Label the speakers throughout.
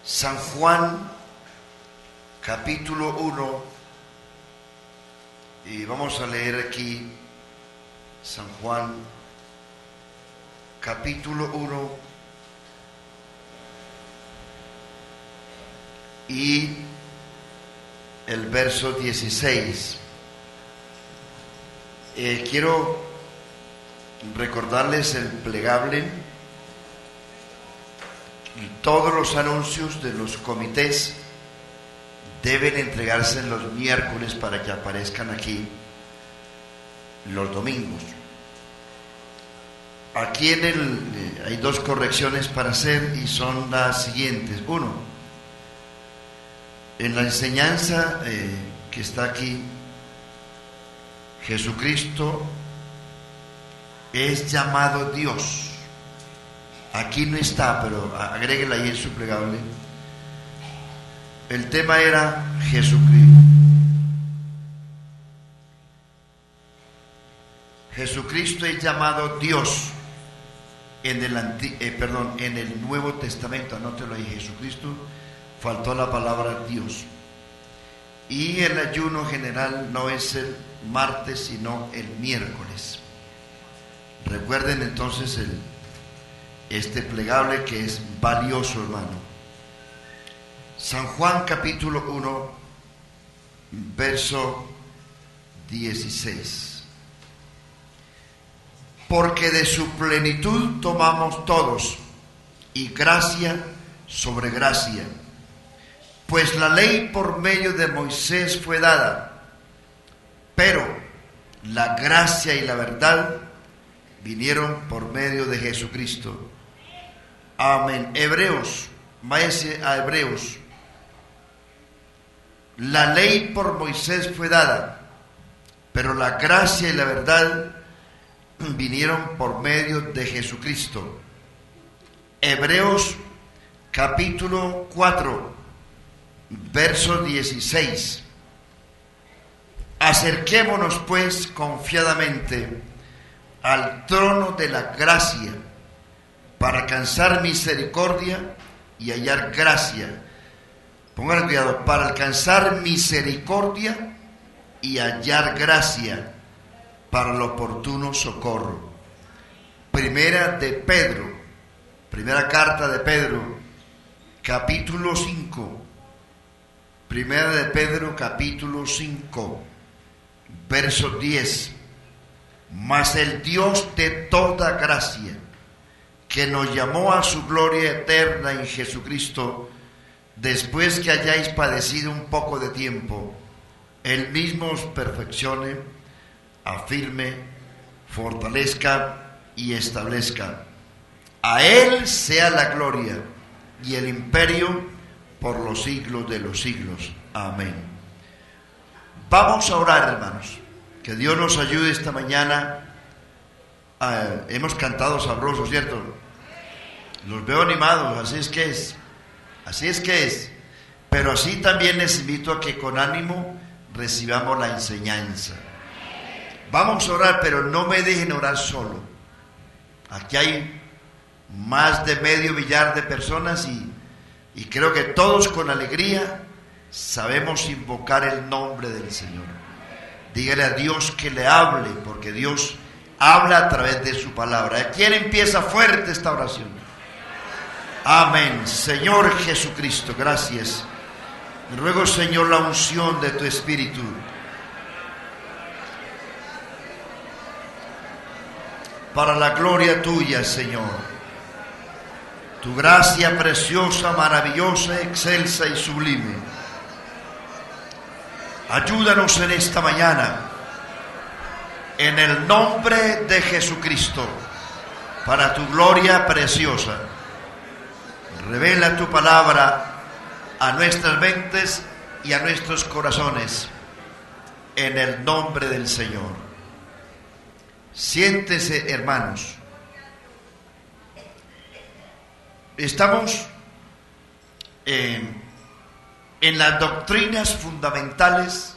Speaker 1: San Juan, capítulo 1, y vamos a leer aquí San Juan, capítulo 1, y el verso 16. Quiero recordarles el plegable y todos los anuncios de los comités deben entregarse en los miércoles para que aparezcan aquí los domingos. Aquí hay dos correcciones para hacer y son las siguientes. Uno, en la enseñanza que está aquí, Jesucristo es llamado Dios. Aquí no está, pero agréguela ahí en su plegable. El tema era Jesucristo. Jesucristo es llamado Dios en el Nuevo Testamento. Anótelo ahí, Jesucristo, faltó la palabra Dios. Y el ayuno general no es el martes, sino el miércoles. Recuerden entonces este plegable que es valioso, hermano. San Juan capítulo 1, verso 16. Porque de su plenitud tomamos todos, y gracia sobre gracia. Pues la ley por medio de Moisés fue dada, pero la gracia y la verdad vinieron por medio de Jesucristo. Amén. Hebreos, váyase a Hebreos. La ley por Moisés fue dada, pero la gracia y la verdad vinieron por medio de Jesucristo. Hebreos capítulo 4, verso 16. Acerquémonos pues confiadamente al trono de la gracia para alcanzar misericordia y hallar gracia. Pongan cuidado, para alcanzar misericordia y hallar gracia para el oportuno socorro. Primera carta de Pedro, capítulo 5. Primera de Pedro, capítulo 5, verso 10. Mas el Dios de toda gracia, que nos llamó a su gloria eterna en Jesucristo, después que hayáis padecido un poco de tiempo, Él mismo os perfeccione, afirme, fortalezca y establezca. A Él sea la gloria y el imperio por los siglos de los siglos. Amén. Vamos a orar, hermanos. Que Dios nos ayude esta mañana. Hemos cantado sabroso, ¿cierto? Los veo animados, así es que es. Así es que es. Pero así también les invito a que con ánimo recibamos la enseñanza. Vamos a orar, pero no me dejen orar solo. Aquí hay más de 500,000 de personas y creo que todos con alegría sabemos invocar el nombre del Señor. Dígale a Dios que le hable, porque Dios habla a través de su palabra. ¿Quién empieza fuerte esta oración? Amén. Señor Jesucristo, gracias. Te ruego, Señor, la unción de tu Espíritu. Para la gloria tuya, Señor. Tu gracia preciosa, maravillosa, excelsa y sublime. Ayúdanos en esta mañana, en el nombre de Jesucristo, para tu gloria preciosa. Revela tu palabra a nuestras mentes y a nuestros corazones, en el nombre del Señor. Siéntese, hermanos. Estamos en las doctrinas fundamentales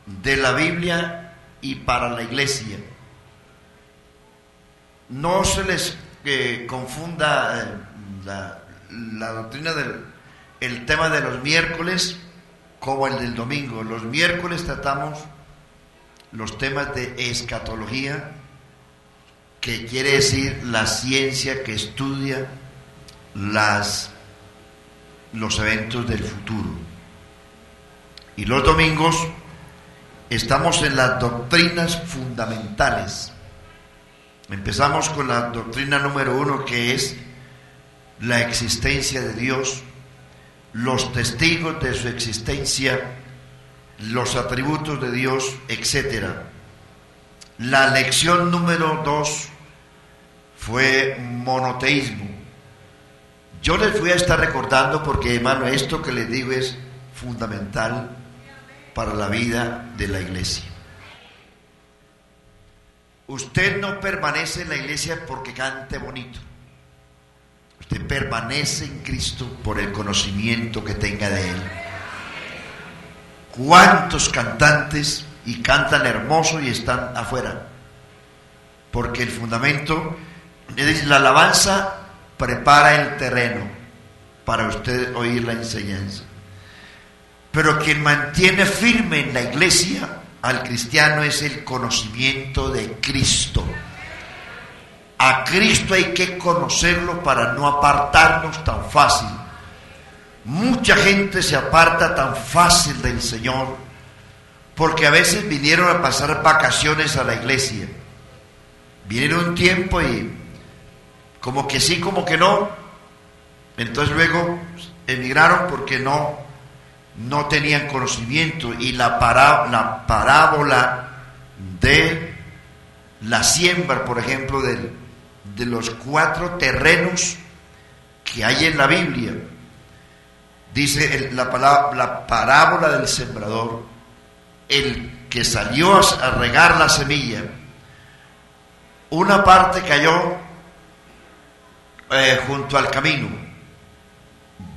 Speaker 1: de la Biblia y para la iglesia. No se les confunda la doctrina el tema de los miércoles como el del domingo. Los miércoles tratamos los temas de escatología, que quiere decir la ciencia que estudia los eventos del futuro. Y los domingos estamos en las doctrinas fundamentales. Empezamos con la doctrina número 1, que es la existencia de Dios, los testigos de su existencia, los atributos de Dios, etc. La lección número 2 fue monoteísmo. Yo les voy a estar recordando porque, hermano, esto que les digo es fundamental para la vida de la iglesia. Usted no permanece en la iglesia porque cante bonito. Usted permanece en Cristo por el conocimiento que tenga de Él. ¿Cuántos cantantes y cantan hermoso y están afuera? Porque el fundamento, es decir, la alabanza prepara el terreno para usted oír la enseñanza. Pero quien mantiene firme en la iglesia al cristiano es el conocimiento de Cristo. A Cristo hay que conocerlo para no apartarnos tan fácil. Mucha gente se aparta tan fácil del Señor porque a veces vinieron a pasar vacaciones a la iglesia. Vinieron un tiempo y como que sí, como que no. Entonces luego emigraron porque no tenían conocimiento. Y la parábola de la siembra, por ejemplo, de los 4 terrenos que hay en la Biblia, dice la parábola del sembrador, el que salió a regar la semilla, una parte cayó junto al camino,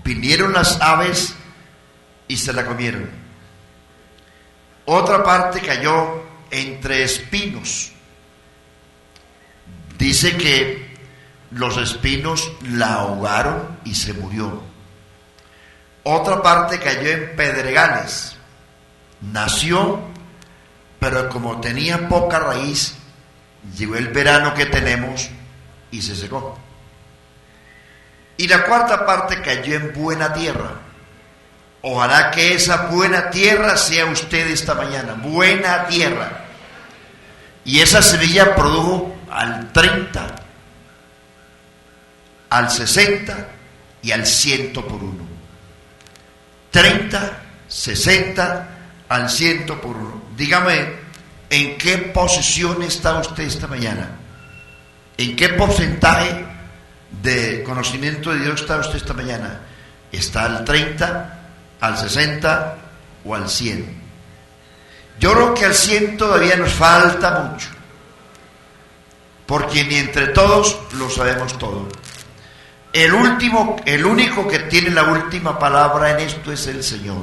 Speaker 1: vinieron las aves y se la comieron. Otra parte cayó entre espinos. Dice que los espinos la ahogaron y se murió. Otra parte cayó en pedregales. Nació, pero como tenía poca raíz, llegó el verano que tenemos y se secó. Y la cuarta parte cayó en buena tierra. Ojalá que esa buena tierra sea usted esta mañana, buena tierra. Y esa semilla produjo al 30, al 60 y al 100 por 1. 30, 60, al 100 por 1. Dígame, ¿en qué posición está usted esta mañana? ¿En qué porcentaje de conocimiento de Dios está usted esta mañana? ¿Está al 30, al 60 o al 100? Yo creo que al 100 todavía nos falta mucho, porque ni entre todos lo sabemos todo. El único que tiene la última palabra en esto es el Señor.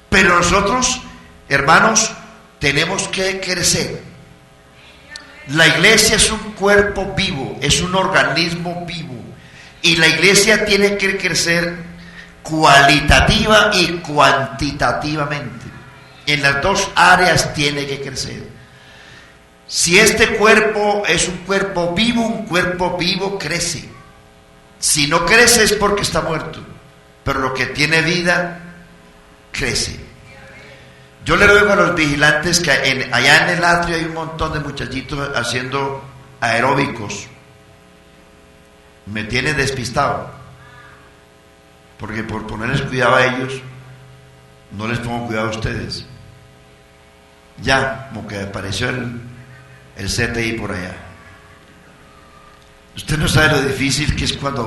Speaker 1: Pero nosotros, hermanos, tenemos que crecer. La iglesia es un cuerpo vivo, es un organismo vivo, y la iglesia tiene que crecer cualitativa y cuantitativamente. En las dos áreas tiene que crecer. Si este cuerpo es un cuerpo vivo crece. Si no crece es porque está muerto, pero lo que tiene vida crece. Yo le ruego a los vigilantes que allá en el atrio hay un montón de muchachitos haciendo aeróbicos. Me tiene despistado, porque por ponerles cuidado a ellos no les pongo cuidado a ustedes. Ya, como que apareció el CTI por allá. Usted no sabe lo difícil que es cuando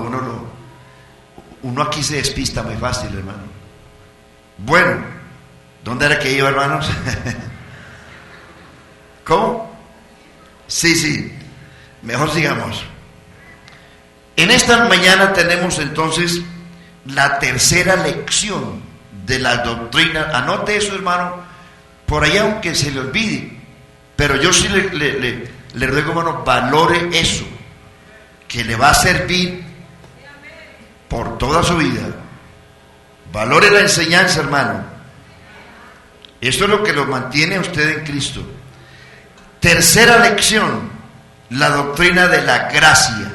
Speaker 1: uno aquí se despista muy fácil, hermano. Bueno, ¿dónde era que iba, hermanos? ¿Cómo? Sí, mejor sigamos. En esta mañana tenemos entonces la tercera lección de la doctrina. Anote eso, hermano, por allá aunque se le olvide, pero yo sí le ruego, hermano, valore eso, que le va a servir por toda su vida. Valore la enseñanza, hermano. Esto es lo que lo mantiene a usted en Cristo. Tercera lección, la doctrina de la gracia.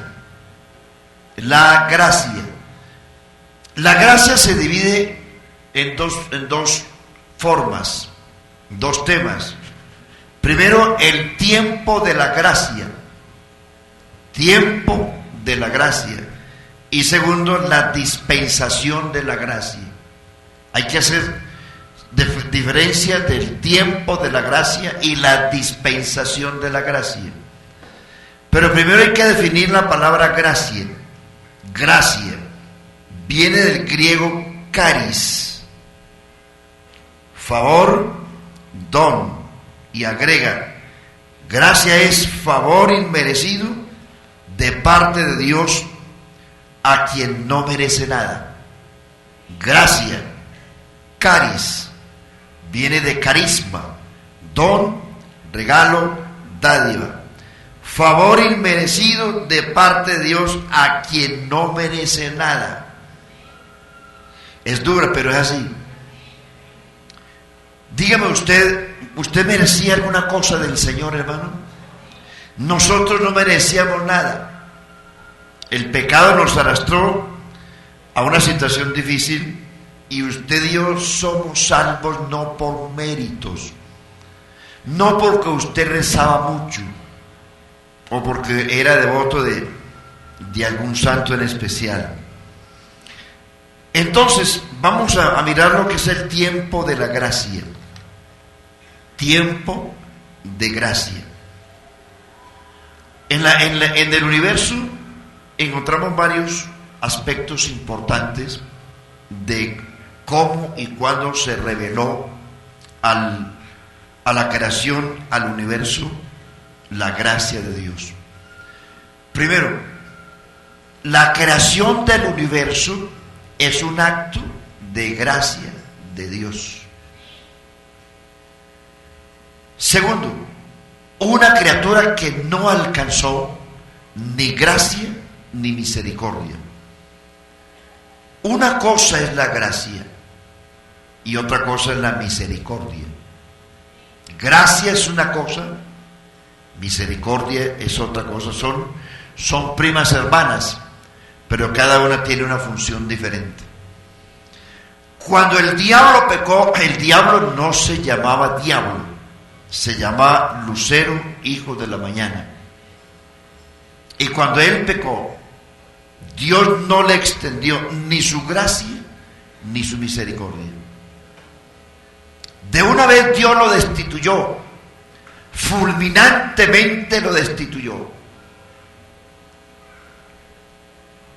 Speaker 1: La gracia. La gracia se divide en dos formas, dos temas. Primero, el tiempo de la gracia. Tiempo de la gracia. Y segundo, la dispensación de la gracia. Hay que hacer diferencia del tiempo de la gracia y la dispensación de la gracia. Pero primero hay que definir la palabra gracia. Gracia viene del griego charis, favor, don, y agrega: gracia es favor inmerecido de parte de Dios a quien no merece nada. Gracia, charis, viene de carisma, don, regalo, dádiva. Favor inmerecido de parte de Dios a quien no merece nada. Es dura, pero es así. Dígame ¿usted merecía alguna cosa del Señor, hermano? Nosotros no merecíamos nada. El pecado nos arrastró a una situación difícil. Y usted y yo somos salvos no por méritos, no porque usted rezaba mucho o porque era devoto de algún santo en especial. Entonces vamos a mirar lo que es el tiempo de la gracia. Tiempo de gracia. En el universo encontramos varios aspectos importantes de cómo y cuándo se reveló a la creación, al universo, la gracia de Dios. Primero, la creación del universo es un acto de gracia de Dios. Segundo, una criatura que no alcanzó ni gracia ni misericordia. Una cosa es la gracia y otra cosa es la misericordia. Gracia es una cosa, misericordia es otra cosa. Son primas hermanas, pero cada una tiene una función diferente. Cuando el diablo pecó, el diablo no se llamaba diablo, se llamaba Lucero, hijo de la mañana. Y cuando él pecó, Dios no le extendió ni su gracia ni su misericordia. De una vez Dios lo destituyó, fulminantemente lo destituyó.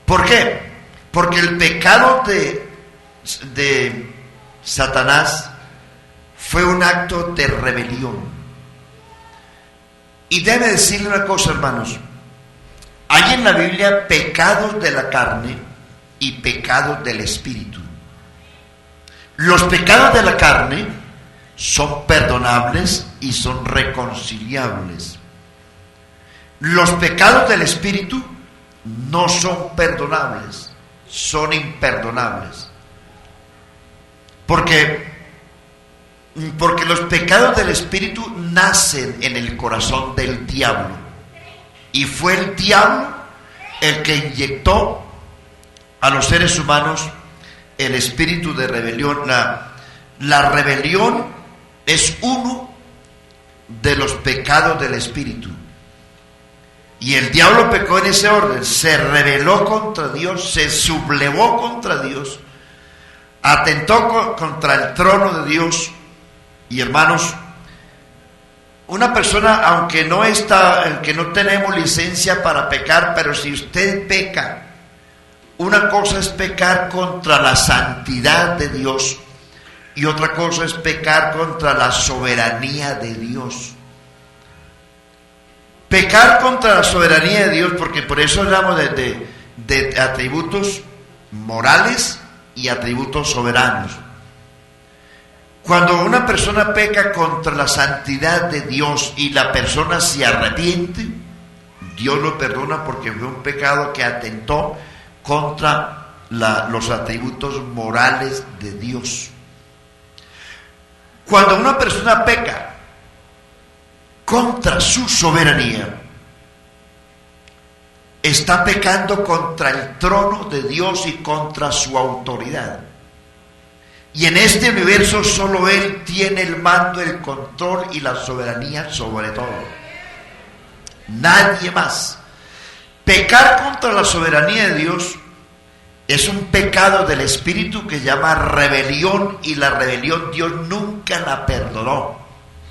Speaker 1: ¿Por qué? Porque el pecado de Satanás fue un acto de rebelión. Y debe decirle una cosa, hermanos. Hay en la Biblia pecados de la carne y pecados del espíritu. Los pecados de la carne son perdonables y son reconciliables. Los pecados del espíritu no son perdonables, son imperdonables. Porque los pecados del espíritu nacen en el corazón del diablo. Y fue el diablo el que inyectó a los seres humanos el espíritu de rebelión. La rebelión es uno de los pecados del espíritu. Y el diablo pecó en ese orden, se rebeló contra Dios, se sublevó contra Dios, atentó contra el trono de Dios. Y hermanos, una persona, aunque no tenemos licencia para pecar, pero si usted peca, una cosa es pecar contra la santidad de Dios y otra cosa es pecar contra la soberanía de Dios. Pecar contra la soberanía de Dios, porque por eso hablamos de atributos morales y atributos soberanos. Cuando una persona peca contra la santidad de Dios y la persona se arrepiente, Dios lo perdona porque fue un pecado que atentó contra los atributos morales de Dios. Cuando una persona peca contra su soberanía, está pecando contra el trono de Dios y contra su autoridad. Y en este universo solo Él tiene el mando, el control y la soberanía sobre todo. Nadie más. Pecar contra la soberanía de Dios es un pecado del espíritu que llama rebelión, y la rebelión Dios nunca la perdonó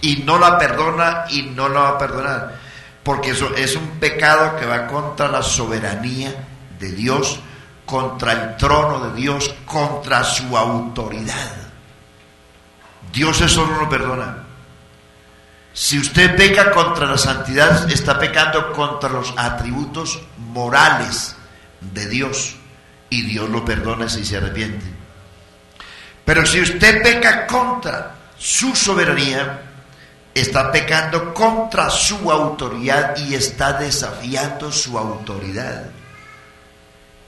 Speaker 1: y no la perdona y no la va a perdonar, porque eso es un pecado que va contra la soberanía de Dios, contra el trono de Dios, contra su autoridad. Dios eso no lo perdona. Si usted peca contra la santidad, está pecando contra los atributos morales de Dios, y Dios lo perdona si se arrepiente. Pero si usted peca contra su soberanía, está pecando contra su autoridad y está desafiando su autoridad.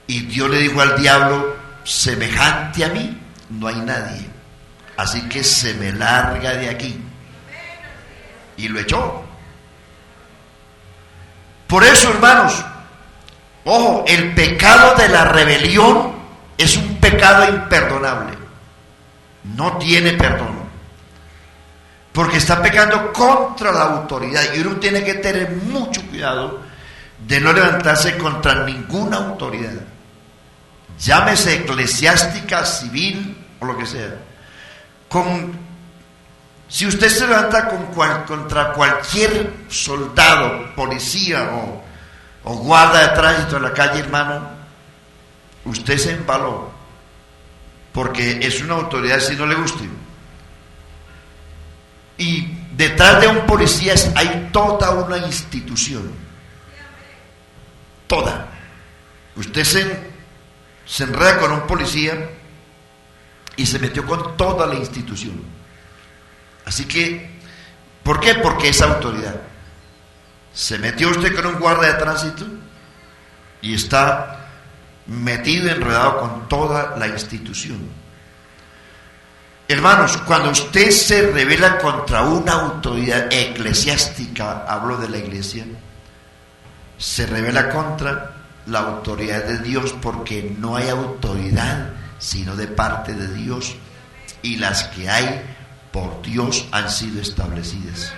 Speaker 1: Y Dios le dijo al diablo: semejante a mí no hay nadie, así que se me larga de aquí. Y lo echó. Por eso, hermanos, ojo, el pecado de la rebelión es un pecado imperdonable. No tiene perdón, porque está pecando contra la autoridad, y uno tiene que tener mucho cuidado de no levantarse contra ninguna autoridad, llámese eclesiástica, civil o lo que sea. Si usted se levanta contra cualquier soldado, policía o guarda de tránsito en la calle, hermano, usted se embaló, porque es una autoridad si no le guste. Y detrás de un policía hay toda una institución, toda. Usted se enreda con un policía y se metió con toda la institución. Así que, ¿por qué? Porque es autoridad. Se metió usted con un guardia de tránsito y está metido, enredado con toda la institución. Hermanos, cuando usted se rebela contra una autoridad eclesiástica, hablo de la iglesia, se rebela contra la autoridad de Dios, porque no hay autoridad sino de parte de Dios, y las que hay por Dios han sido establecidas.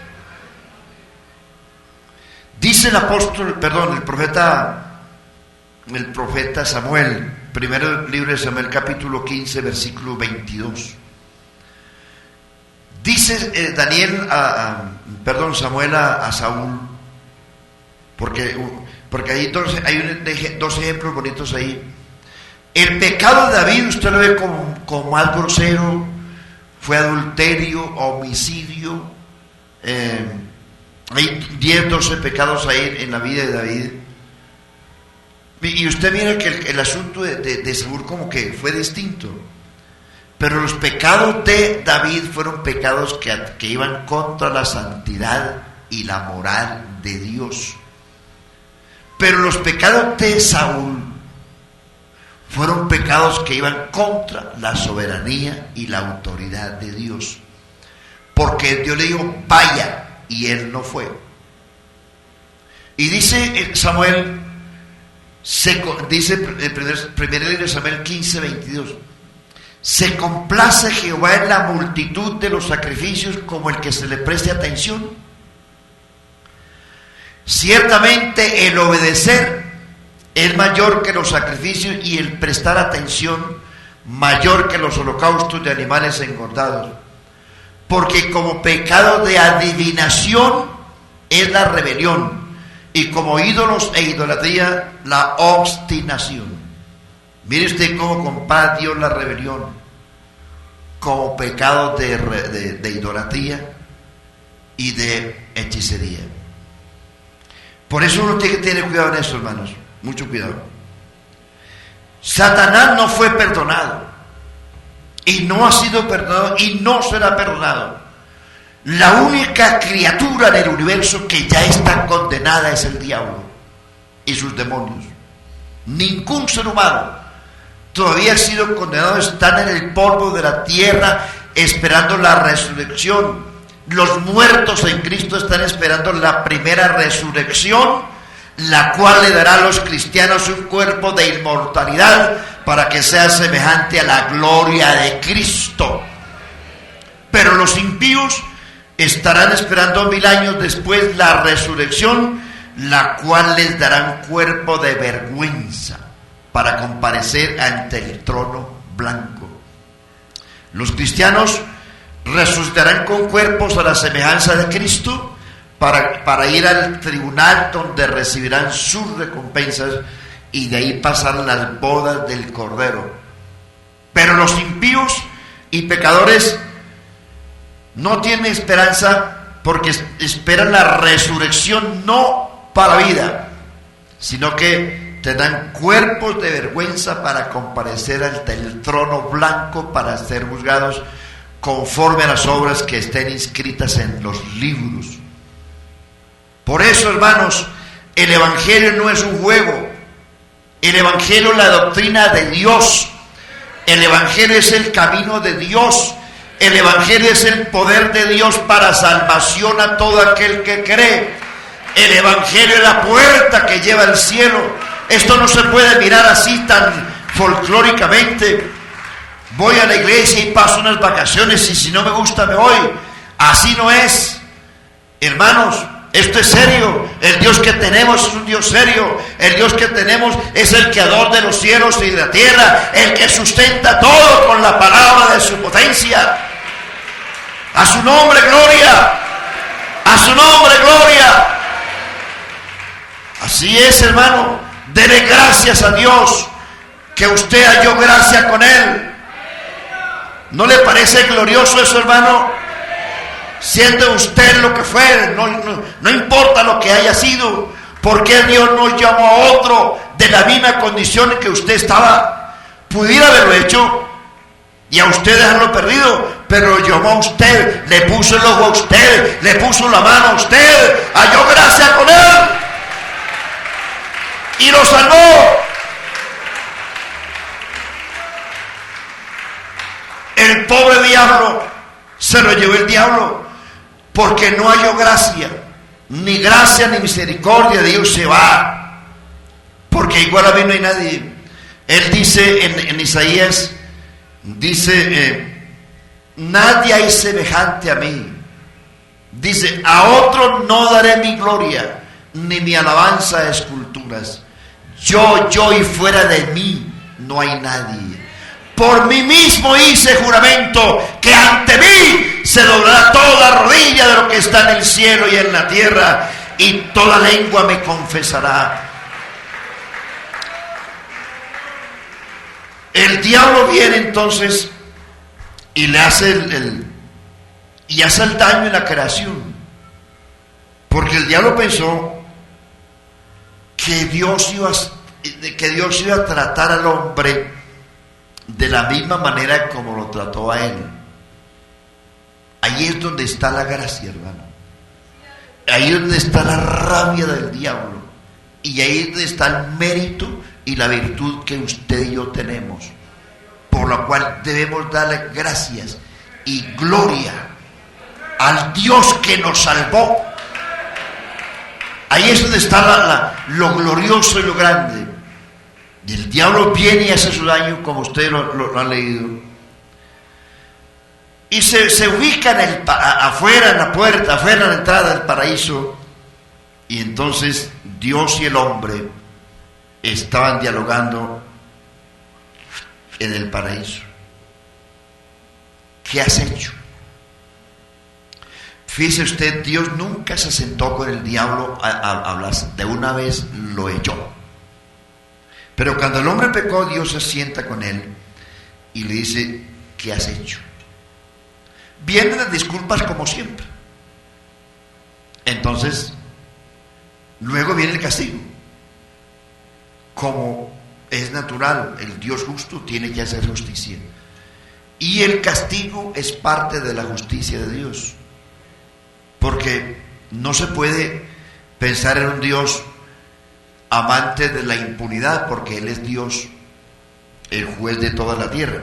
Speaker 1: Dice el profeta Samuel, primero libro de Samuel, capítulo 15, versículo 22. Dice Samuel a Saúl, porque hay dos ejemplos bonitos ahí. El pecado de David usted lo ve como algo grosero, fue adulterio, homicidio, hay 10, 12 pecados ahí en la vida de David. Y usted mira que el asunto de Saúl como que fue distinto. Pero los pecados de David fueron pecados que iban contra la santidad y la moral de Dios. Pero los pecados de Saúl fueron pecados que iban contra la soberanía y la autoridad de Dios. Porque Dios le dijo: vaya, y él no fue. Y dice Samuel, dice el primer libro de Samuel 15, 22: se complace Jehová en la multitud de los sacrificios, como el que se le preste atención. Ciertamente el obedecer es mayor que los sacrificios, y el prestar atención mayor que los holocaustos de animales engordados. Porque como pecado de adivinación es la rebelión, y como ídolos e idolatría la obstinación. Mire usted cómo compara Dios la rebelión como pecado de idolatría y de hechicería. Por eso uno tiene que tener cuidado en eso, hermanos, mucho cuidado. Satanás no fue perdonado, y no ha sido perdonado, y no será perdonado. La única criatura en el universo que ya está condenada es el diablo y sus demonios. Ningún ser humano todavía han sido condenados, están en el polvo de la tierra esperando la resurrección. Los muertos en Cristo están esperando la primera resurrección, la cual le dará a los cristianos un cuerpo de inmortalidad para que sea semejante a la gloria de Cristo. Pero los impíos estarán esperando 1000 años después la resurrección, la cual les dará un cuerpo de vergüenza para comparecer ante el trono blanco. Los cristianos resucitarán con cuerpos a la semejanza de Cristo para ir al tribunal donde recibirán sus recompensas y de ahí pasar las bodas del Cordero. Pero los impíos y pecadores no tienen esperanza porque esperan la resurrección no para vida, sino que tendrán cuerpos de vergüenza para comparecer ante el trono blanco para ser juzgados conforme a las obras que estén inscritas en los libros. Por eso, hermanos, el Evangelio no es un juego. El Evangelio es la doctrina de Dios. El Evangelio es el camino de Dios. El Evangelio es el poder de Dios para salvación a todo aquel que cree. El Evangelio es la puerta que lleva al cielo. Esto no se puede mirar así tan folclóricamente. Voy a la iglesia y paso unas vacaciones y si no me gusta me voy. Así no es, hermanos. Esto es serio. El Dios que tenemos es un Dios serio. El Dios que tenemos es el creador de los cielos y de la tierra, el que sustenta todo con la palabra de su potencia. A su nombre gloria. A su nombre gloria. Así es, hermano. Dele gracias a Dios que usted halló gracia con Él. ¿No le parece glorioso eso, hermano? Siendo usted lo que fue, no importa lo que haya sido, porque Dios no llamó a otro de la misma condición en que usted estaba. Pudiera haberlo hecho y a usted dejarlo perdido, pero lo llamó a usted, le puso el ojo a usted, le puso la mano a usted, halló gracia con Él y lo salvó. El pobre diablo se lo llevó el diablo porque no halló gracia, ni gracia ni misericordia de Dios se va, porque igual a mí no hay nadie. Él dice en Isaías, dice, nadie hay semejante a mí. Dice, a otro no daré mi gloria, ni mi alabanza a esculturas. Yo y fuera de mí no hay nadie. Por mí mismo hice juramento que ante mí se doblará toda rodilla de lo que está en el cielo y en la tierra, y toda lengua me confesará. El diablo viene entonces y le hace el daño en la creación, porque el diablo pensó que Dios iba a tratar al hombre de la misma manera como lo trató a él. Ahí es donde está la gracia, hermano. Ahí es donde está la rabia del diablo. Y ahí es donde está el mérito y la virtud que usted y yo tenemos, por lo cual debemos darle gracias y gloria al Dios que nos salvó. Ahí es donde está lo glorioso y lo grande. Y el diablo viene y hace su daño, como ustedes lo han leído. Y se ubica afuera, en la puerta, afuera en la entrada del paraíso. Y entonces Dios y el hombre estaban dialogando en el paraíso. ¿Qué has hecho? Fíjese usted, Dios nunca se sentó con el diablo a hablar. De una vez lo echó. Pero cuando el hombre pecó, Dios se sienta con él y le dice, ¿qué has hecho? Vienen las disculpas como siempre. Entonces, luego viene el castigo. Como es natural, el Dios justo tiene que hacer justicia. Y el castigo es parte de la justicia de Dios. Porque no se puede pensar en un Dios amante de la impunidad, porque Él es Dios el juez de toda la tierra.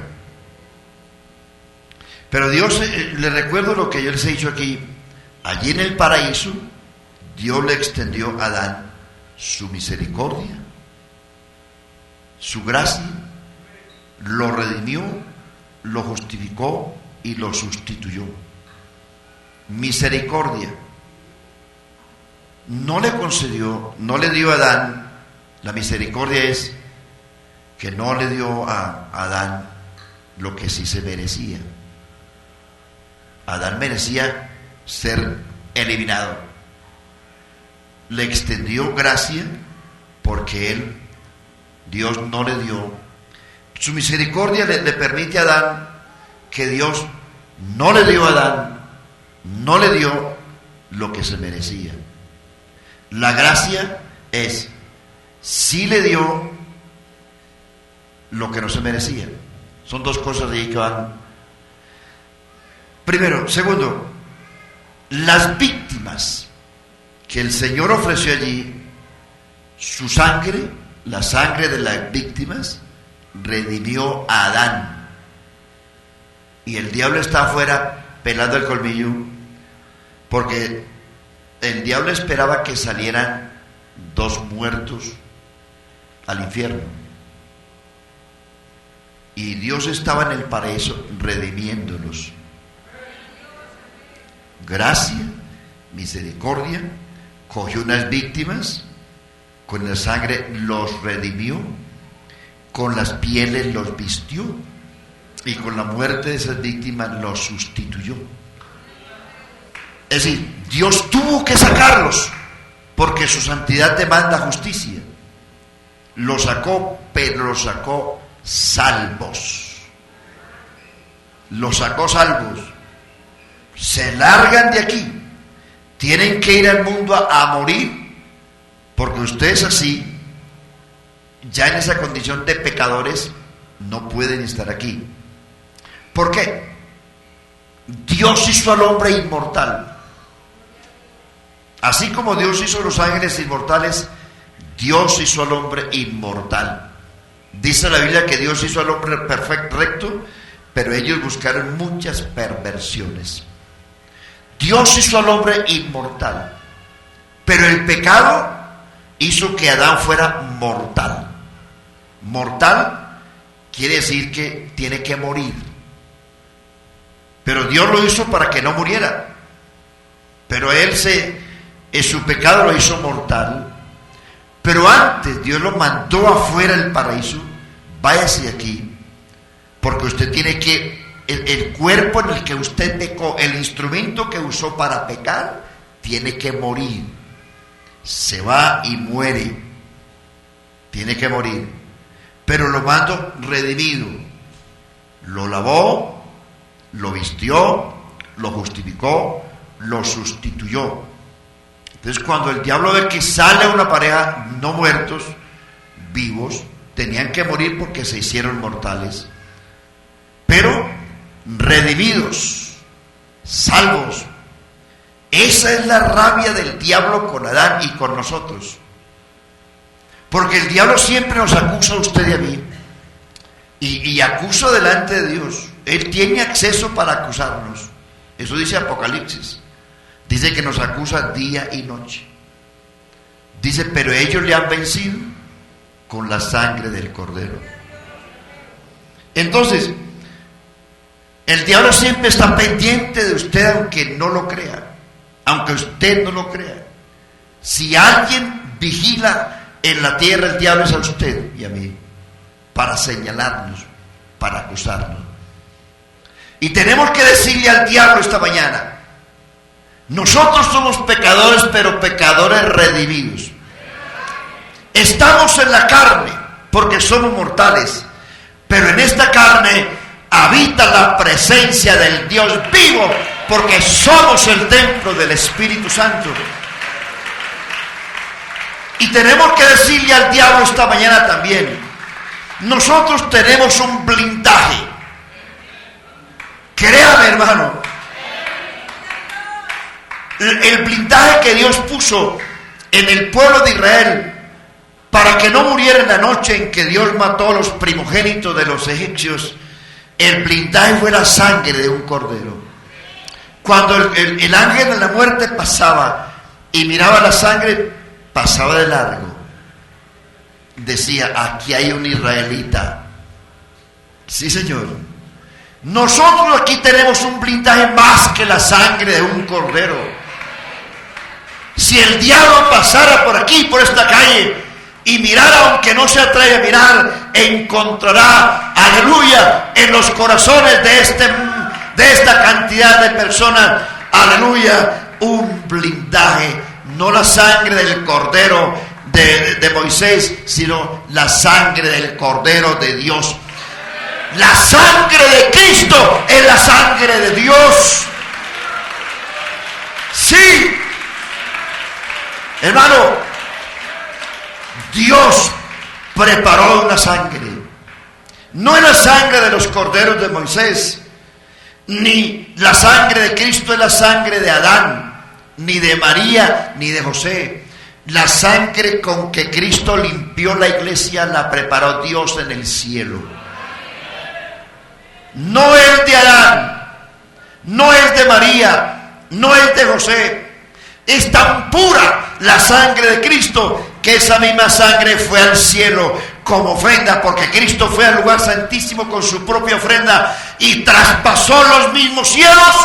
Speaker 1: Pero Dios, le recuerdo lo que yo les he dicho aquí, allí en el paraíso, Dios le extendió a Adán su misericordia, su gracia, lo redimió, lo justificó y lo sustituyó. Misericordia. No le concedió, no le dio a Adán, la misericordia es que no le dio a Adán lo que sí se merecía. Adán merecía ser eliminado. Le extendió gracia porque Dios no le dio. Su misericordia le permite a Adán que Dios no le dio a Adán, no le dio lo que se merecía. La gracia es, sí le dio lo que no se merecía. Son dos cosas de ahí que van. Primero, segundo, las víctimas que el Señor ofreció allí, su sangre, la sangre de las víctimas, redimió a Adán. Y el diablo está afuera pelando el colmillo, porque el diablo esperaba que salieran 2 muertos al infierno. Y Dios estaba en el paraíso redimiéndolos. Gracia, misericordia, cogió unas víctimas, con la sangre los redimió, con las pieles los vistió y con la muerte de esas víctimas los sustituyó. Es decir, Dios tuvo que sacarlos porque su santidad demanda justicia. Los sacó, pero los sacó salvos. Los sacó salvos. Se largan de aquí, tienen que ir al mundo a morir, porque ustedes así, ya en esa condición de pecadores, no pueden estar aquí. ¿Por qué? Dios hizo al hombre inmortal. Así como Dios hizo a los ángeles inmortales, Dios hizo al hombre inmortal. Dice la Biblia que Dios hizo al hombre perfecto, recto, pero ellos buscaron muchas perversiones. Dios hizo al hombre inmortal, pero el pecado hizo que Adán fuera mortal. Mortal quiere decir que tiene que morir. Pero Dios lo hizo para que no muriera. Pero en su pecado lo hizo mortal. Pero antes Dios lo mandó afuera del paraíso. Váyase de aquí, porque usted tiene que, el cuerpo en el que usted pecó, el instrumento que usó para pecar, tiene que morir. Se va y muere. Tiene que morir. Pero lo mando redimido. Lo lavó, lo vistió, lo justificó, lo sustituyó. Entonces, cuando el diablo ve que sale una pareja, no muertos, vivos, tenían que morir porque se hicieron mortales, pero redimidos, salvos. Esa es la rabia del diablo con Adán y con nosotros, porque el diablo siempre nos acusa a usted y a mí, y acusa delante de Dios. Él tiene acceso para acusarnos. Eso dice Apocalipsis. Dice que nos acusa día y noche. Dice, pero ellos le han vencido con la sangre del Cordero. Entonces, el diablo siempre está pendiente de usted, aunque no lo crea. Aunque usted no lo crea. Si alguien vigila en la tierra, el diablo es a usted y a mí, para señalarnos, para acusarnos. Y tenemos que decirle al diablo esta mañana: nosotros somos pecadores, pero pecadores redimidos. Estamos en la carne porque somos mortales, pero en esta carne habita la presencia del Dios vivo, porque somos el templo del Espíritu Santo. Y tenemos que decirle al diablo esta mañana también: nosotros tenemos un blindaje. Créame, hermano, el blindaje que Dios puso en el pueblo de Israel para que no muriera en la noche en que Dios mató a los primogénitos de los egipcios, el blindaje fue la sangre de un cordero. Cuando el ángel de la muerte pasaba y miraba la sangre, pasaba de largo. Decía, aquí hay un israelita. Sí, Señor. Nosotros aquí tenemos un blindaje más que la sangre de un cordero. Si el diablo pasara por aquí, por esta calle, y mirara, aunque no se atreve a mirar, encontrará, aleluya, en los corazones de esta cantidad de personas, aleluya, un blindaje, no la sangre del cordero de Moisés, sino la sangre del cordero de Dios. La sangre de Cristo es la sangre de Dios. Sí, hermano, Dios preparó una sangre. No es la sangre de los corderos de Moisés, ni la sangre de Cristo es la sangre de Adán, ni de María, ni de José. La sangre con que Cristo limpió la iglesia la preparó Dios en el cielo. No es de Adán, no es de María, no es de José. Es tan pura la sangre de Cristo que esa misma sangre fue al cielo como ofrenda, porque Cristo fue al lugar santísimo con su propia ofrenda y traspasó los mismos cielos,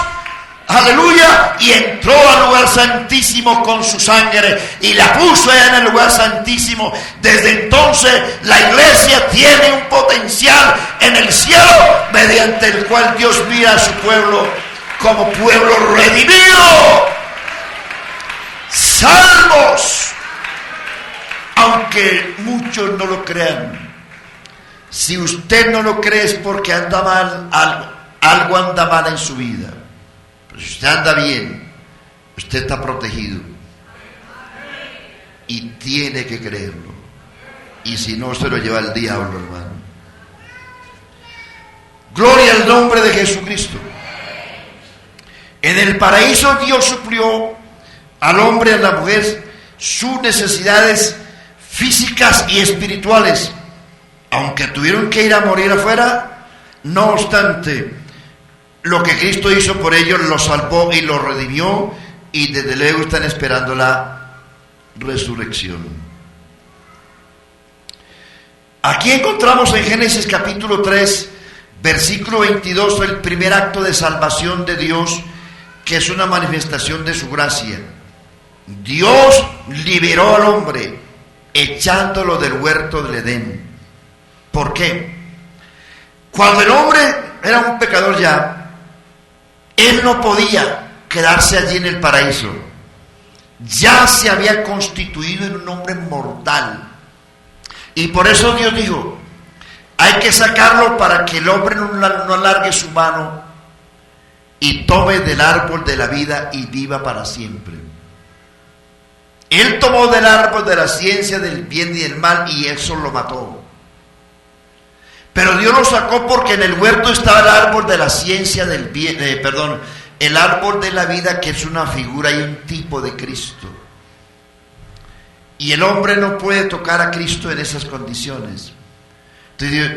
Speaker 1: aleluya, y entró al lugar santísimo con su sangre y la puso allá en el lugar santísimo. Desde entonces la iglesia tiene un potencial en el cielo mediante el cual Dios mira a su pueblo como pueblo redimido, salvos, aunque muchos no lo crean. Si usted no lo cree es porque anda mal, algo anda mal en su vida. Pero si usted anda bien, usted está protegido y tiene que creerlo. Y si no, se lo lleva el diablo, hermano. Gloria al nombre de Jesucristo. En el paraíso Dios suplió al hombre y a la mujer sus necesidades físicas y espirituales, aunque tuvieron que ir a morir afuera. No obstante, lo que Cristo hizo por ellos los salvó y los redimió, y desde luego están esperando la resurrección. Aquí encontramos en Génesis capítulo 3, versículo 22, el primer acto de salvación de Dios, que es una manifestación de su gracia. Dios liberó al hombre echándolo del huerto del Edén. ¿Por qué? Cuando el hombre era un pecador ya, él no podía quedarse allí en el paraíso. Ya se había constituido en un hombre mortal. Y por eso Dios dijo, hay que sacarlo para que el hombre no alargue su mano y tome del árbol de la vida y viva para siempre. Él tomó del árbol de la ciencia del bien y del mal y eso lo mató. Pero Dios lo sacó porque en el huerto estaba el árbol de la ciencia del bien, el árbol de la vida, que es una figura y un tipo de Cristo. Y el hombre no puede tocar a Cristo en esas condiciones. Entonces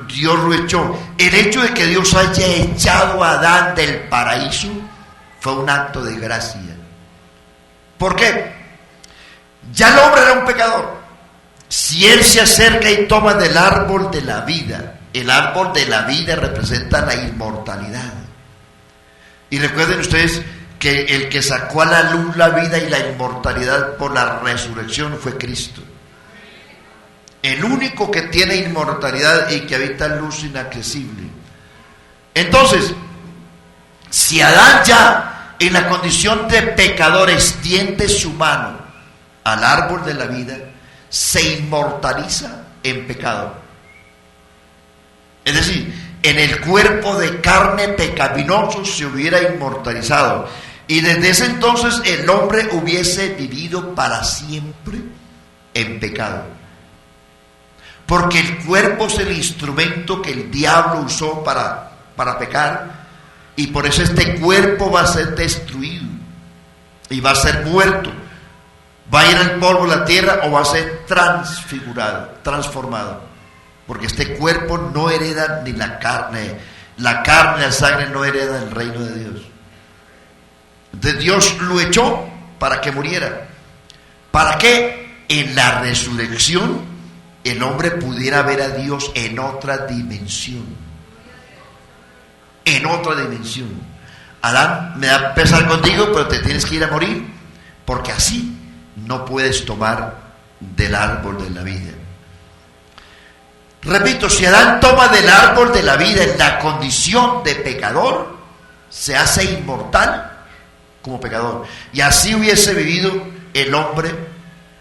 Speaker 1: Dios lo echó. El hecho de que Dios haya echado a Adán del paraíso fue un acto de gracia. ¿Por qué? Ya el hombre era un pecador. Si él se acerca y toma del árbol de la vida, el árbol de la vida representa la inmortalidad. Y recuerden ustedes que el que sacó a la luz la vida y la inmortalidad por la resurrección fue Cristo. El único que tiene inmortalidad y que habita en luz inaccesible. Entonces, si Adán ya en la condición de pecador extiende su mano al árbol de la vida, se inmortaliza en pecado. Es decir, en el cuerpo de carne pecaminoso se hubiera inmortalizado. Y desde ese entonces el hombre hubiese vivido para siempre en pecado. Porque el cuerpo es el instrumento que el diablo usó para pecar. Y por eso este cuerpo va a ser destruido y va a ser muerto. ¿Va a ir al polvo de la tierra o va a ser transfigurado, transformado? Porque este cuerpo no hereda ni la carne y la sangre no hereda el reino de Dios. Entonces Dios lo echó para que muriera. ¿Para qué? En la resurrección el hombre pudiera ver a Dios en otra dimensión. En otra dimensión. Adán, me da pesar contigo, pero te tienes que ir a morir, porque así no puedes tomar del árbol de la vida. Repito, si Adán toma del árbol de la vida en la condición de pecador, se hace inmortal como pecador, y así hubiese vivido el hombre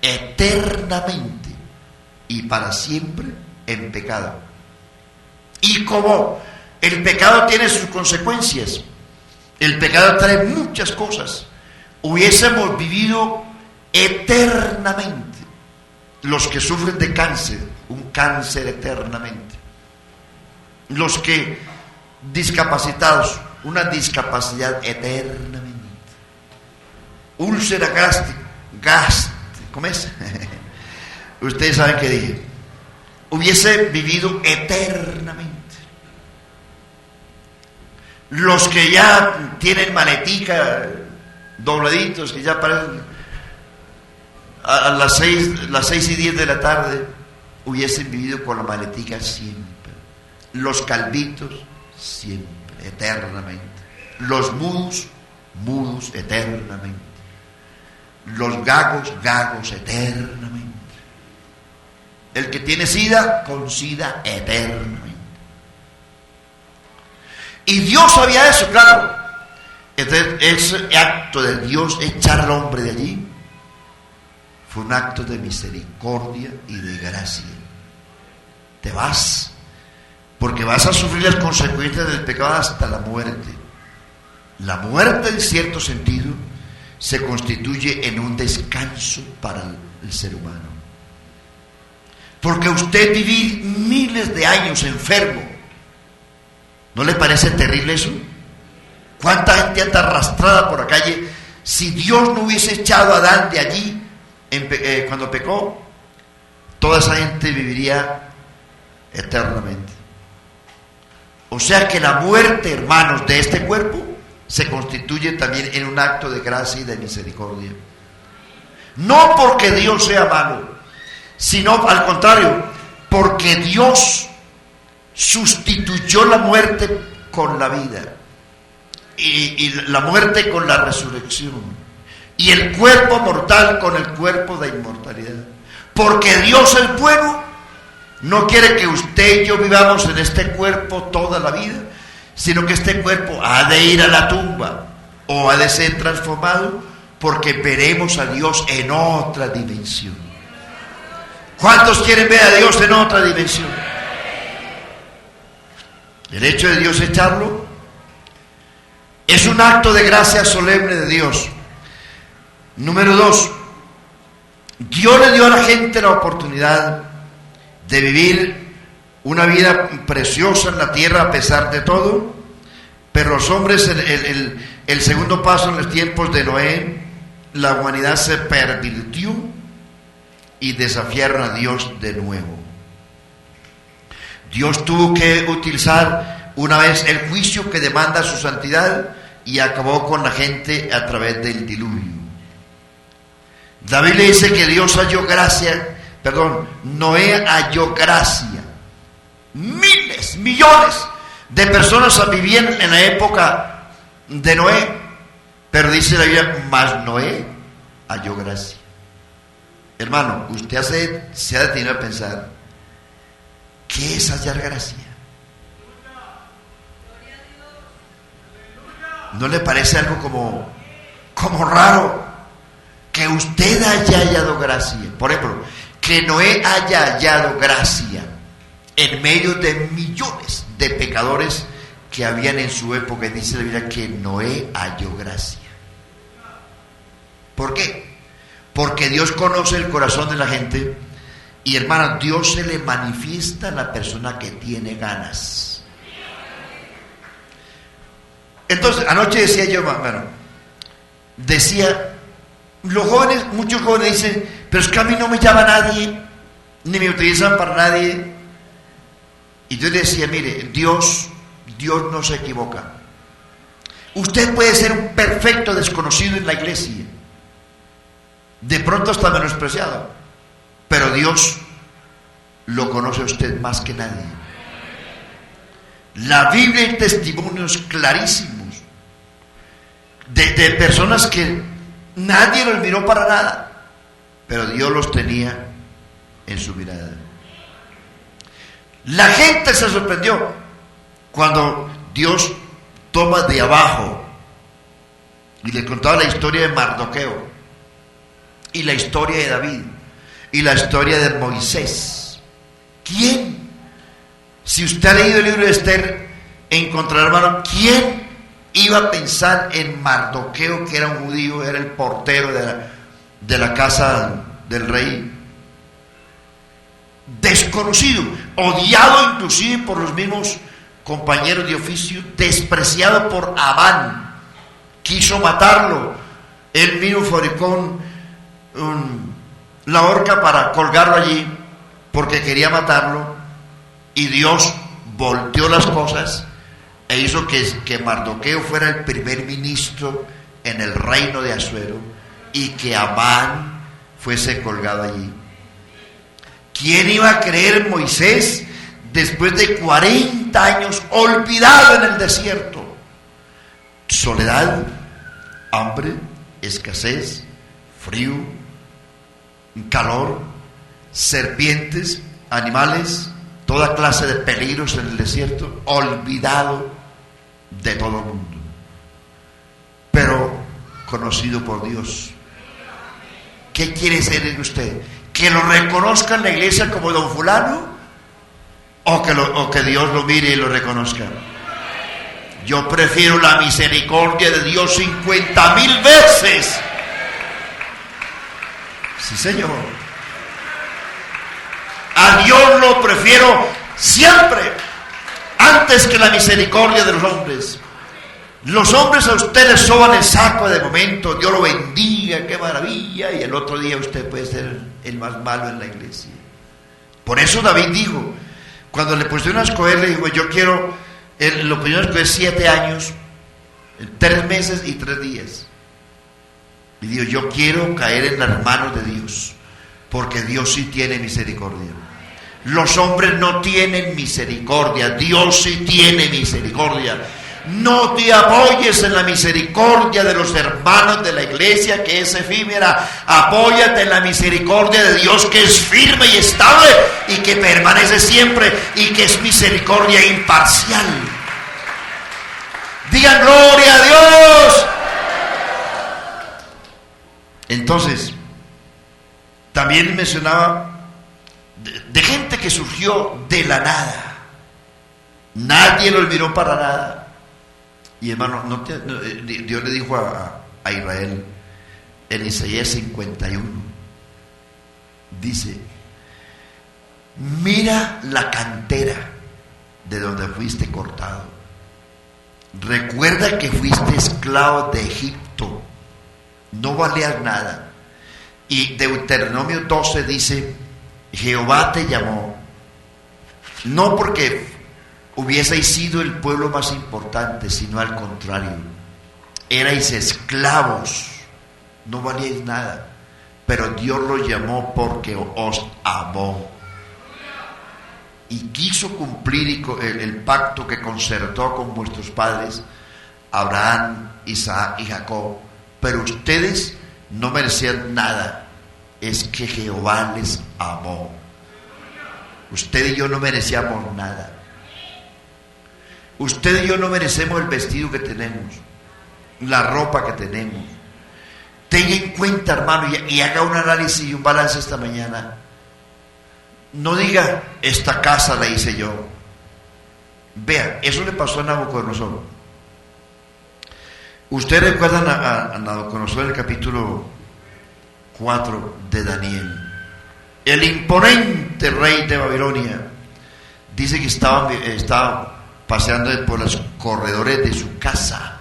Speaker 1: eternamente y para siempre en pecado. Y como el pecado tiene sus consecuencias, el pecado trae muchas cosas, hubiésemos vivido eternamente. Los que sufren de cáncer, un cáncer eternamente. Los que discapacitados, una discapacidad eternamente. Úlcera gástrica, ¿cómo es? Ustedes saben qué dije. Hubiese vivido eternamente. Los que ya tienen maletica, dobladitos, que ya parecen a las 6:10 de la tarde, hubiesen vivido con la maletica siempre. Los calvitos, siempre, eternamente. Los mudos, eternamente. Los gagos, eternamente. El que tiene sida, con sida eternamente. Y Dios sabía eso, claro. Entonces, ese acto de Dios, echar al hombre de allí, fue un acto de misericordia y de gracia. Te vas, porque vas a sufrir las consecuencias del pecado hasta la muerte. La muerte, en cierto sentido, se constituye en un descanso para el ser humano. Porque usted vivir miles de años enfermo, ¿no le parece terrible eso? ¿Cuánta gente anda arrastrada por la calle? Si Dios no hubiese echado a Adán de allí cuando pecó, toda esa gente viviría eternamente. O sea que la muerte, hermanos, de este cuerpo se constituye también en un acto de gracia y de misericordia. No porque Dios sea malo, sino al contrario, porque Dios sustituyó la muerte con la vida y la muerte con la resurrección y el cuerpo mortal con el cuerpo de inmortalidad. Porque Dios es bueno, no quiere que usted y yo vivamos en este cuerpo toda la vida, sino que este cuerpo ha de ir a la tumba o ha de ser transformado, porque veremos a Dios en otra dimensión. ¿Cuántos quieren ver a Dios en otra dimensión? El hecho de Dios echarlo es un acto de gracia solemne de Dios. Número 2, Dios le dio a la gente la oportunidad de vivir una vida preciosa en la tierra a pesar de todo, pero los hombres, el segundo paso en los tiempos de Noé, la humanidad se pervirtió y desafiaron a Dios de nuevo. Dios tuvo que utilizar una vez el juicio que demanda su santidad y acabó con la gente a través del diluvio. David le dice que Dios halló gracia, Noé halló gracia. Miles, millones de personas vivían en la época de Noé, pero dice la Biblia, mas Noé halló gracia. Hermano, usted se ha detenido a pensar, ¿qué es hallar gracia? ¿No le parece algo como raro que usted haya hallado gracia? Por ejemplo, que Noé haya hallado gracia en medio de millones de pecadores que habían en su época. Dice la Biblia que Noé halló gracia. ¿Por qué? Porque Dios conoce el corazón de la gente. Y hermano, Dios se le manifiesta a la persona que tiene ganas. Entonces, anoche decía yo, hermano, los jóvenes, muchos jóvenes dicen, pero es que a mí no me llama nadie, ni me utilizan para nadie. Y yo le decía, mire, Dios no se equivoca. Usted puede ser un perfecto desconocido en la iglesia, de pronto hasta menospreciado, pero Dios lo conoce a usted más que nadie. La Biblia hay testimonios clarísimos de personas que nadie los miró para nada, pero Dios los tenía en su mirada. La gente se sorprendió cuando Dios toma de abajo y le contaba la historia de Mardoqueo y la historia de David y la historia de Moisés. ¿Quién? Si usted ha leído el libro de Esther, encontrará, hermano, ¿quién iba a pensar en Mardoqueo, que era un judío, era el portero de la casa del rey? Desconocido, odiado inclusive por los mismos compañeros de oficio, despreciado por Amán, quiso matarlo, él mismo fabricó la horca para colgarlo allí porque quería matarlo, y Dios volteó las cosas e hizo que Mardoqueo fuera el primer ministro en el reino de Asuero y que Amán fuese colgado allí. ¿Quién iba a creer en Moisés después de 40 años olvidado en el desierto? Soledad, hambre, escasez, frío, calor, serpientes, animales, toda clase de peligros en el desierto, olvidado de todo el mundo, pero conocido por Dios. ¿Qué quiere ser en usted? ¿Que lo reconozca en la iglesia como don fulano? ¿O que Dios lo mire y lo reconozca? Yo prefiero la misericordia de Dios 50,000 veces. Sí, Señor. A Dios lo prefiero siempre, antes que la misericordia de los hombres. Los hombres a usted les soban el saco de momento, Dios lo bendiga, qué maravilla, y el otro día usted puede ser el más malo en la iglesia. Por eso David dijo, cuando le pusieron a escoger, le dijo, yo quiero, lo pusieron a escoger 7 años, 3 meses y 3 días. Y dijo, yo quiero caer en las manos de Dios, porque Dios sí tiene misericordia. Los hombres no tienen misericordia, Dios sí tiene misericordia. No te apoyes en la misericordia de los hermanos de la iglesia, que es efímera. Apóyate en la misericordia de Dios, que es firme y estable y que permanece siempre y que es misericordia imparcial. Digan gloria a Dios. Entonces, también mencionaba de gente que surgió de la nada. Nadie los miró para nada. Y hermano, Dios le dijo a Israel en Isaías 51, dice, mira la cantera de donde fuiste cortado. Recuerda que fuiste esclavo de Egipto, no valías nada. Y Deuteronomio 12 dice, Jehová te llamó, no porque hubieseis sido el pueblo más importante, sino al contrario, erais esclavos, no valíais nada, pero Dios los llamó porque os amó y quiso cumplir el pacto que concertó con vuestros padres Abraham, Isaac y Jacob. Pero ustedes no merecían nada, es que Jehová les amó. Usted y yo no merecíamos nada. Usted y yo no merecemos el vestido que tenemos, la ropa que tenemos. Tenga en cuenta, hermano, y haga un análisis y un balance esta mañana. No diga, esta casa la hice yo. Vea, eso le pasó a Nabucodonosor. Ustedes recuerdan a Nabucodonosor en el capítulo 4 de Daniel. El imponente rey de Babilonia dice que estaba paseando por los corredores de su casa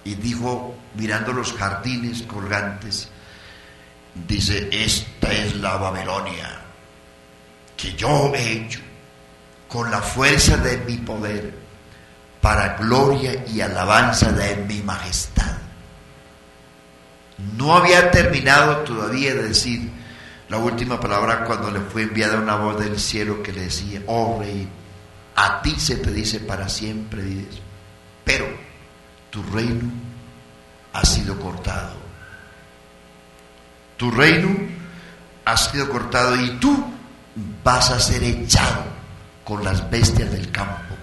Speaker 1: y dijo, mirando los jardines colgantes, dice: esta es la Babilonia que yo he hecho con la fuerza de mi poder, para gloria y alabanza de mi majestad. No había terminado todavía de decir la última palabra cuando le fue enviada una voz del cielo que le decía: oh rey, a ti se te dice para siempre vives, pero tu reino ha sido cortado. Tu reino ha sido cortado y tú vas a ser echado con las bestias del campo.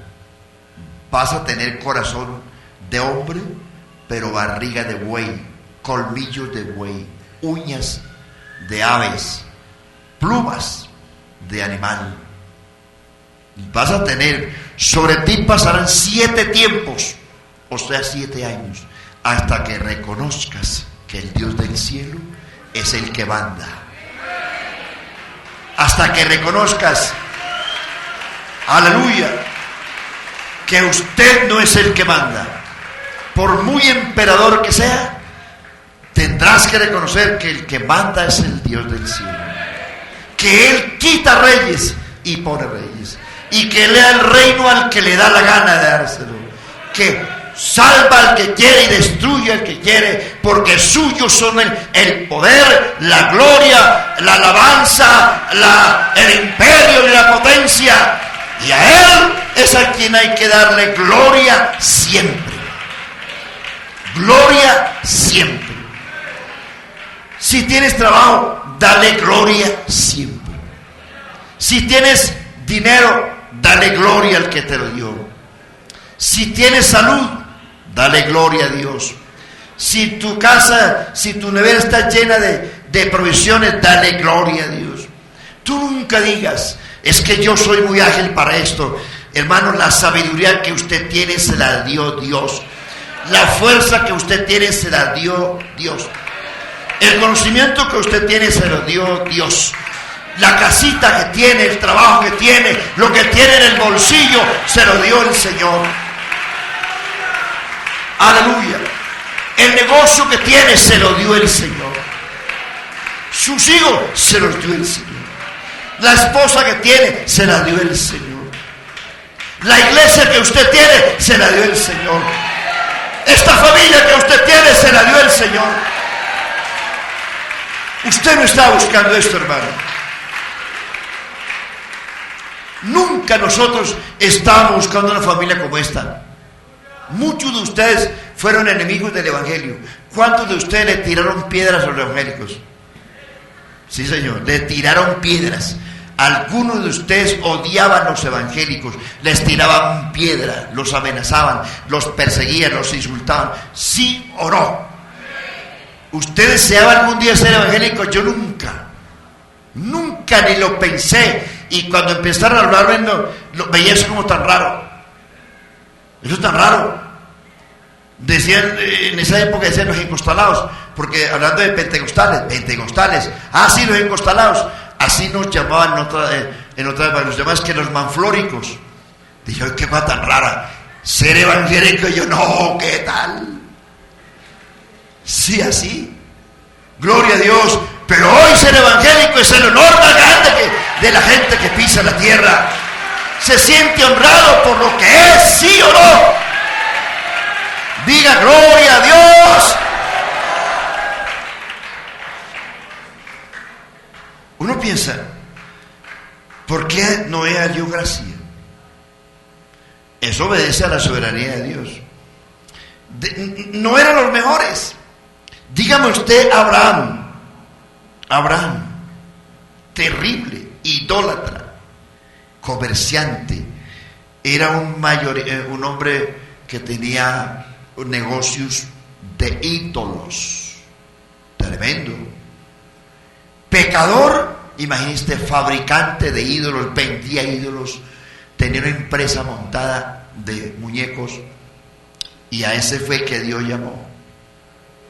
Speaker 1: Vas a tener corazón de hombre, pero barriga de buey, colmillos de buey, uñas de aves, plumas de animal. Vas a tener, sobre ti pasarán 7 tiempos, o sea 7 años, hasta que reconozcas que el Dios del cielo es el que manda. Hasta que reconozcas, aleluya, que usted no es el que manda. Por muy emperador que sea, tendrás que reconocer que el que manda es el Dios del cielo, que Él quita reyes y pone reyes, y que le da el reino al que le da la gana de dárselo, que salva al que quiere y destruye al que quiere, porque suyos son el poder, la gloria, la alabanza, el imperio y la potencia, y a Él es a quien hay que darle gloria siempre. Gloria siempre. Si tienes trabajo, dale gloria siempre. Si tienes dinero, dale gloria al que te lo dio. Si tienes salud, dale gloria a Dios. Si tu casa, si tu nevera está llena de provisiones, dale gloria a Dios. Tú nunca digas: es que yo soy muy ágil para esto. Hermano, la sabiduría que usted tiene se la dio Dios. La fuerza que usted tiene se la dio Dios. El conocimiento que usted tiene se lo dio Dios. La casita que tiene, el trabajo que tiene, lo que tiene en el bolsillo, se lo dio el Señor. Aleluya. El negocio que tiene se lo dio el Señor. Sus hijos se los dio el Señor. La esposa que tiene se la dio el Señor. La iglesia que usted tiene se la dio el Señor. Esta familia que usted tiene se la dio el Señor. Usted no está buscando esto, hermano. Nunca nosotros estábamos buscando una familia como esta. Muchos de ustedes fueron enemigos del evangelio. ¿Cuántos de ustedes le tiraron piedras a los evangélicos? Sí, señor, le tiraron piedras. Algunos de ustedes odiaban a los evangélicos, les tiraban piedra, los amenazaban, los perseguían, los insultaban. ¿Sí o no? ¿Usted deseaba algún día ser evangélico? Yo nunca ni lo pensé. Y cuando empezaron a hablar, lo veía eso como tan raro. Eso es tan raro. Decían, en esa época decían los encostalados, porque hablando de pentecostales, sí, los encostalados, así nos llamaban en otra nos llamaban que los manflóricos. Dije: qué cosa tan rara, ser evangélico. Y yo: no, ¿qué tal? Sí, así, gloria a Dios. Pero hoy ser evangélico es el honor más grande de la gente que pisa la tierra. Se siente honrado por lo que es, sí o no. Diga gloria a Dios. Uno piensa: ¿por qué Noé halló gracia? Eso obedece a la soberanía de Dios. No eran los mejores. Dígame usted, Abraham, terrible, idólatra, comerciante, era un hombre que tenía negocios de ídolos, tremendo. Pecador, imagínese, fabricante de ídolos, vendía ídolos, tenía una empresa montada de muñecos, y a ese fue que Dios llamó.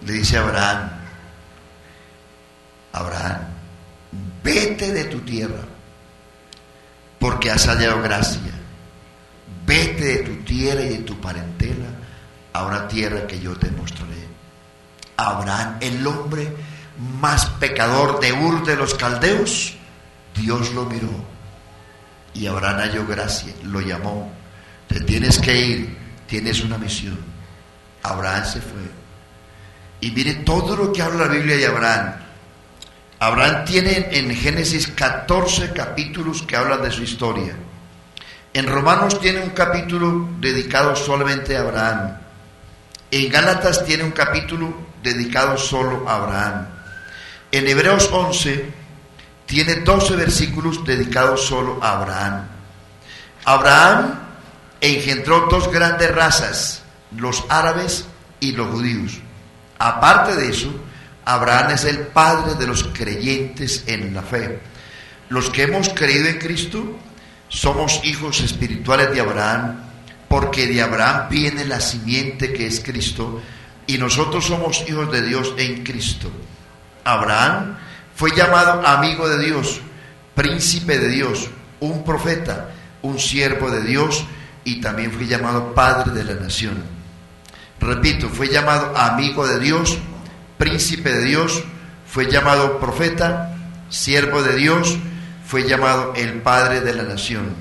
Speaker 1: Le dice a Abraham, vete de tu tierra, porque has hallado gracia. Vete de tu tierra y de tu parentela a una tierra que yo te mostraré. Abraham, el hombre más pecador de Ur de los Caldeos, Dios lo miró y Abraham halló gracia, lo llamó. Te tienes que ir, tienes una misión. Abraham se fue. Y mire todo lo que habla la Biblia de Abraham. Abraham tiene en Génesis 14 capítulos que hablan de su historia. En Romanos tiene un capítulo dedicado solamente a Abraham. En Gálatas tiene un capítulo dedicado solo a Abraham. En Hebreos 11 tiene 12 versículos dedicados solo a Abraham. Abraham engendró dos grandes razas, los árabes y los judíos. Aparte de eso, Abraham es el padre de los creyentes en la fe. Los que hemos creído en Cristo somos hijos espirituales de Abraham, porque de Abraham viene la simiente que es Cristo, y nosotros somos hijos de Dios en Cristo. Abraham fue llamado amigo de Dios, príncipe de Dios, un profeta, un siervo de Dios, y también fue llamado padre de la nación. Repito, fue llamado amigo de Dios, príncipe de Dios, fue llamado profeta, siervo de Dios, fue llamado el padre de la nación.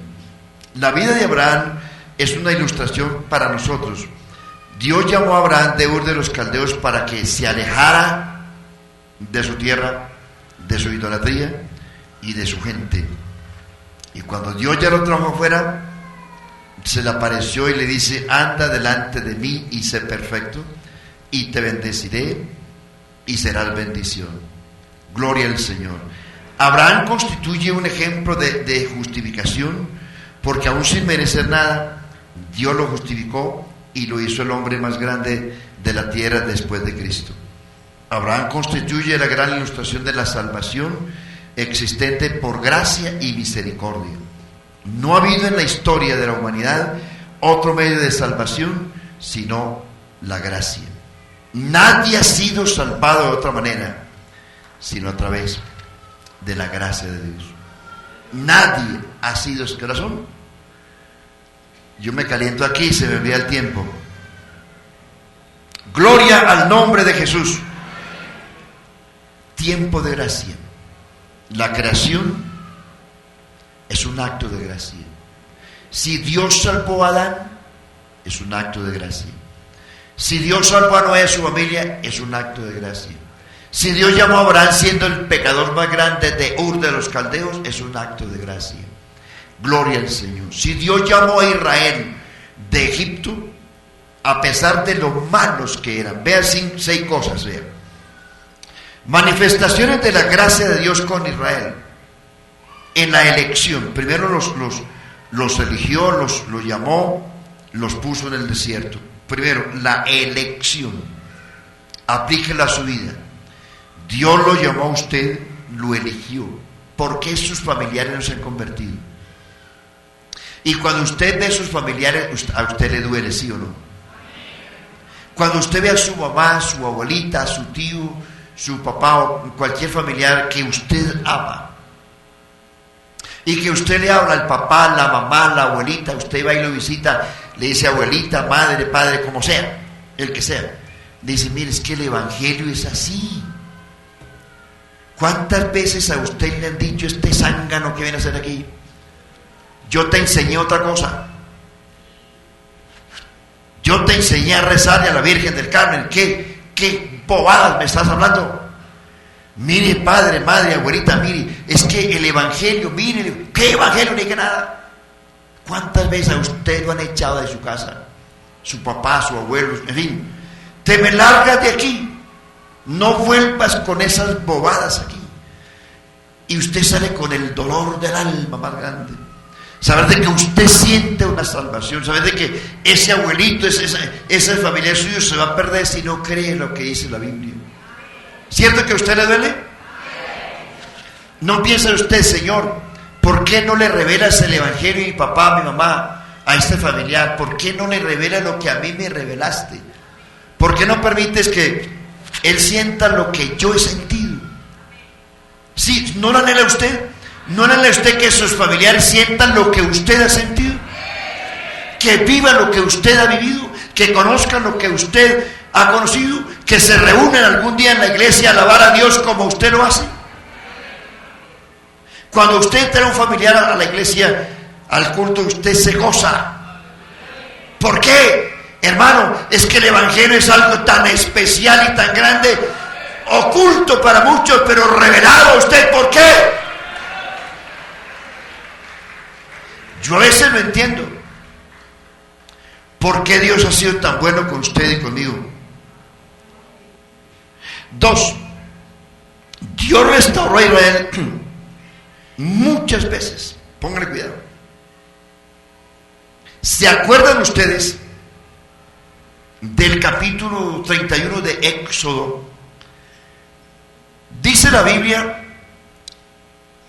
Speaker 1: La vida de Abraham es una ilustración para nosotros. Dios llamó a Abraham de Ur de los Caldeos para que se alejara de su tierra, de su idolatría y de su gente. Y cuando Dios ya lo trajo afuera, se le apareció y le dice: anda delante de mí y sé perfecto, y te bendeciré y serás bendición. Gloria al Señor. Abraham constituye un ejemplo de justificación, porque aún sin merecer nada, Dios lo justificó y lo hizo el hombre más grande de la tierra después de Cristo. Abraham constituye la gran ilustración de la salvación existente por gracia y misericordia. No ha habido en la historia de la humanidad otro medio de salvación sino la gracia. Nadie ha sido salvado de otra manera sino a través de la gracia de Dios. Nadie ha sido, ¿qué razón? Yo me caliento aquí y se me olvida el tiempo. Gloria al nombre de Jesús. Tiempo de gracia. La creación es un acto de gracia. Si Dios salvó a Adán, es un acto de gracia. Si Dios salvó a Noé y a su familia, es un acto de gracia. Si Dios llamó a Abraham siendo el pecador más grande de Ur de los Caldeos, es un acto de gracia. Gloria al Señor. Si Dios llamó a Israel de Egipto, a pesar de lo malos que eran, vean 6 cosas, vean. Manifestaciones de la gracia de Dios con Israel. En la elección, primero los eligió, los llamó, los puso en el desierto. Primero, la elección. Aplíquela a su vida. Dios lo llamó a usted, lo eligió. ¿Por qué sus familiares no se han convertido? Y cuando usted ve a sus familiares, a usted le duele, ¿sí o no? Cuando usted ve a su mamá, a su abuelita, a su tío, su papá o cualquier familiar que usted ama, y que usted le habla al papá, la mamá, la abuelita, usted va y lo visita, le dice abuelita, madre, padre, como sea, el que sea, le dice: mire, es que el evangelio es así. ¿Cuántas veces a usted le han dicho: este zángano que viene a hacer aquí? Yo te enseñé otra cosa. Yo te enseñé a rezarle a la Virgen del Carmen. ¿Qué bobadas me estás hablando? Mire, padre, madre, abuelita, mire, es que el evangelio, mire, ¿qué evangelio ni que nada? ¿Cuántas veces a usted lo han echado de su casa? Su papá, su abuelo, en fin. Te me largas de aquí. No vuelvas con esas bobadas aquí. Y usted sale con el dolor del alma más grande. Saber de que usted siente una salvación. Saber de que ese abuelito, ese familiar suyo se va a perder si no cree lo que dice la Biblia. ¿Cierto que a usted le duele? No piensa usted: Señor, ¿por qué no le revelas el evangelio a mi papá, a mi mamá, a este familiar? ¿Por qué no le revelas lo que a mí me revelaste? ¿Por qué no permites que él sienta lo que yo he sentido? Sí, ¿no lo anhela usted? ¿No anhela usted que sus familiares sientan lo que usted ha sentido? Que viva lo que usted ha vivido. que conozcan lo que usted ha conocido, que se reúnen algún día en la iglesia a alabar a Dios como usted lo hace. Cuando usted trae un familiar a la iglesia, al culto, usted se goza. ¿Por qué? Hermano, es que el evangelio es algo tan especial y tan grande, oculto para muchos, pero revelado a usted. ¿Por qué? Yo a veces no entiendo por qué Dios ha sido tan bueno con usted y conmigo. 2. Dios restauró a Israel muchas veces. Pónganle cuidado. ¿Se acuerdan ustedes del capítulo 31 de Éxodo? Dice la Biblia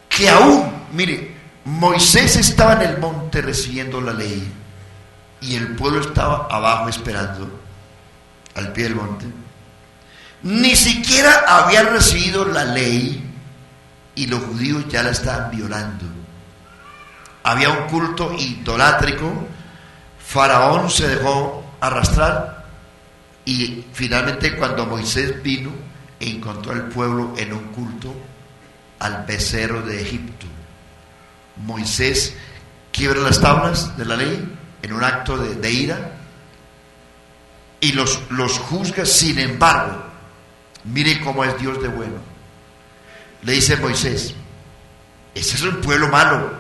Speaker 1: que aún, mire, Moisés estaba en el monte recibiendo la ley y el pueblo estaba abajo esperando al pie del monte. Ni siquiera habían recibido la ley y los judíos ya la estaban violando. Había un culto idolátrico. Faraón se dejó arrastrar y finalmente cuando Moisés vino, encontró al pueblo en un culto al becerro de Egipto. Moisés quiebra las tablas de la ley en un acto de ira y los juzga. Sin embargo, mire cómo es Dios de bueno. Le dice Moisés: ese es un pueblo malo,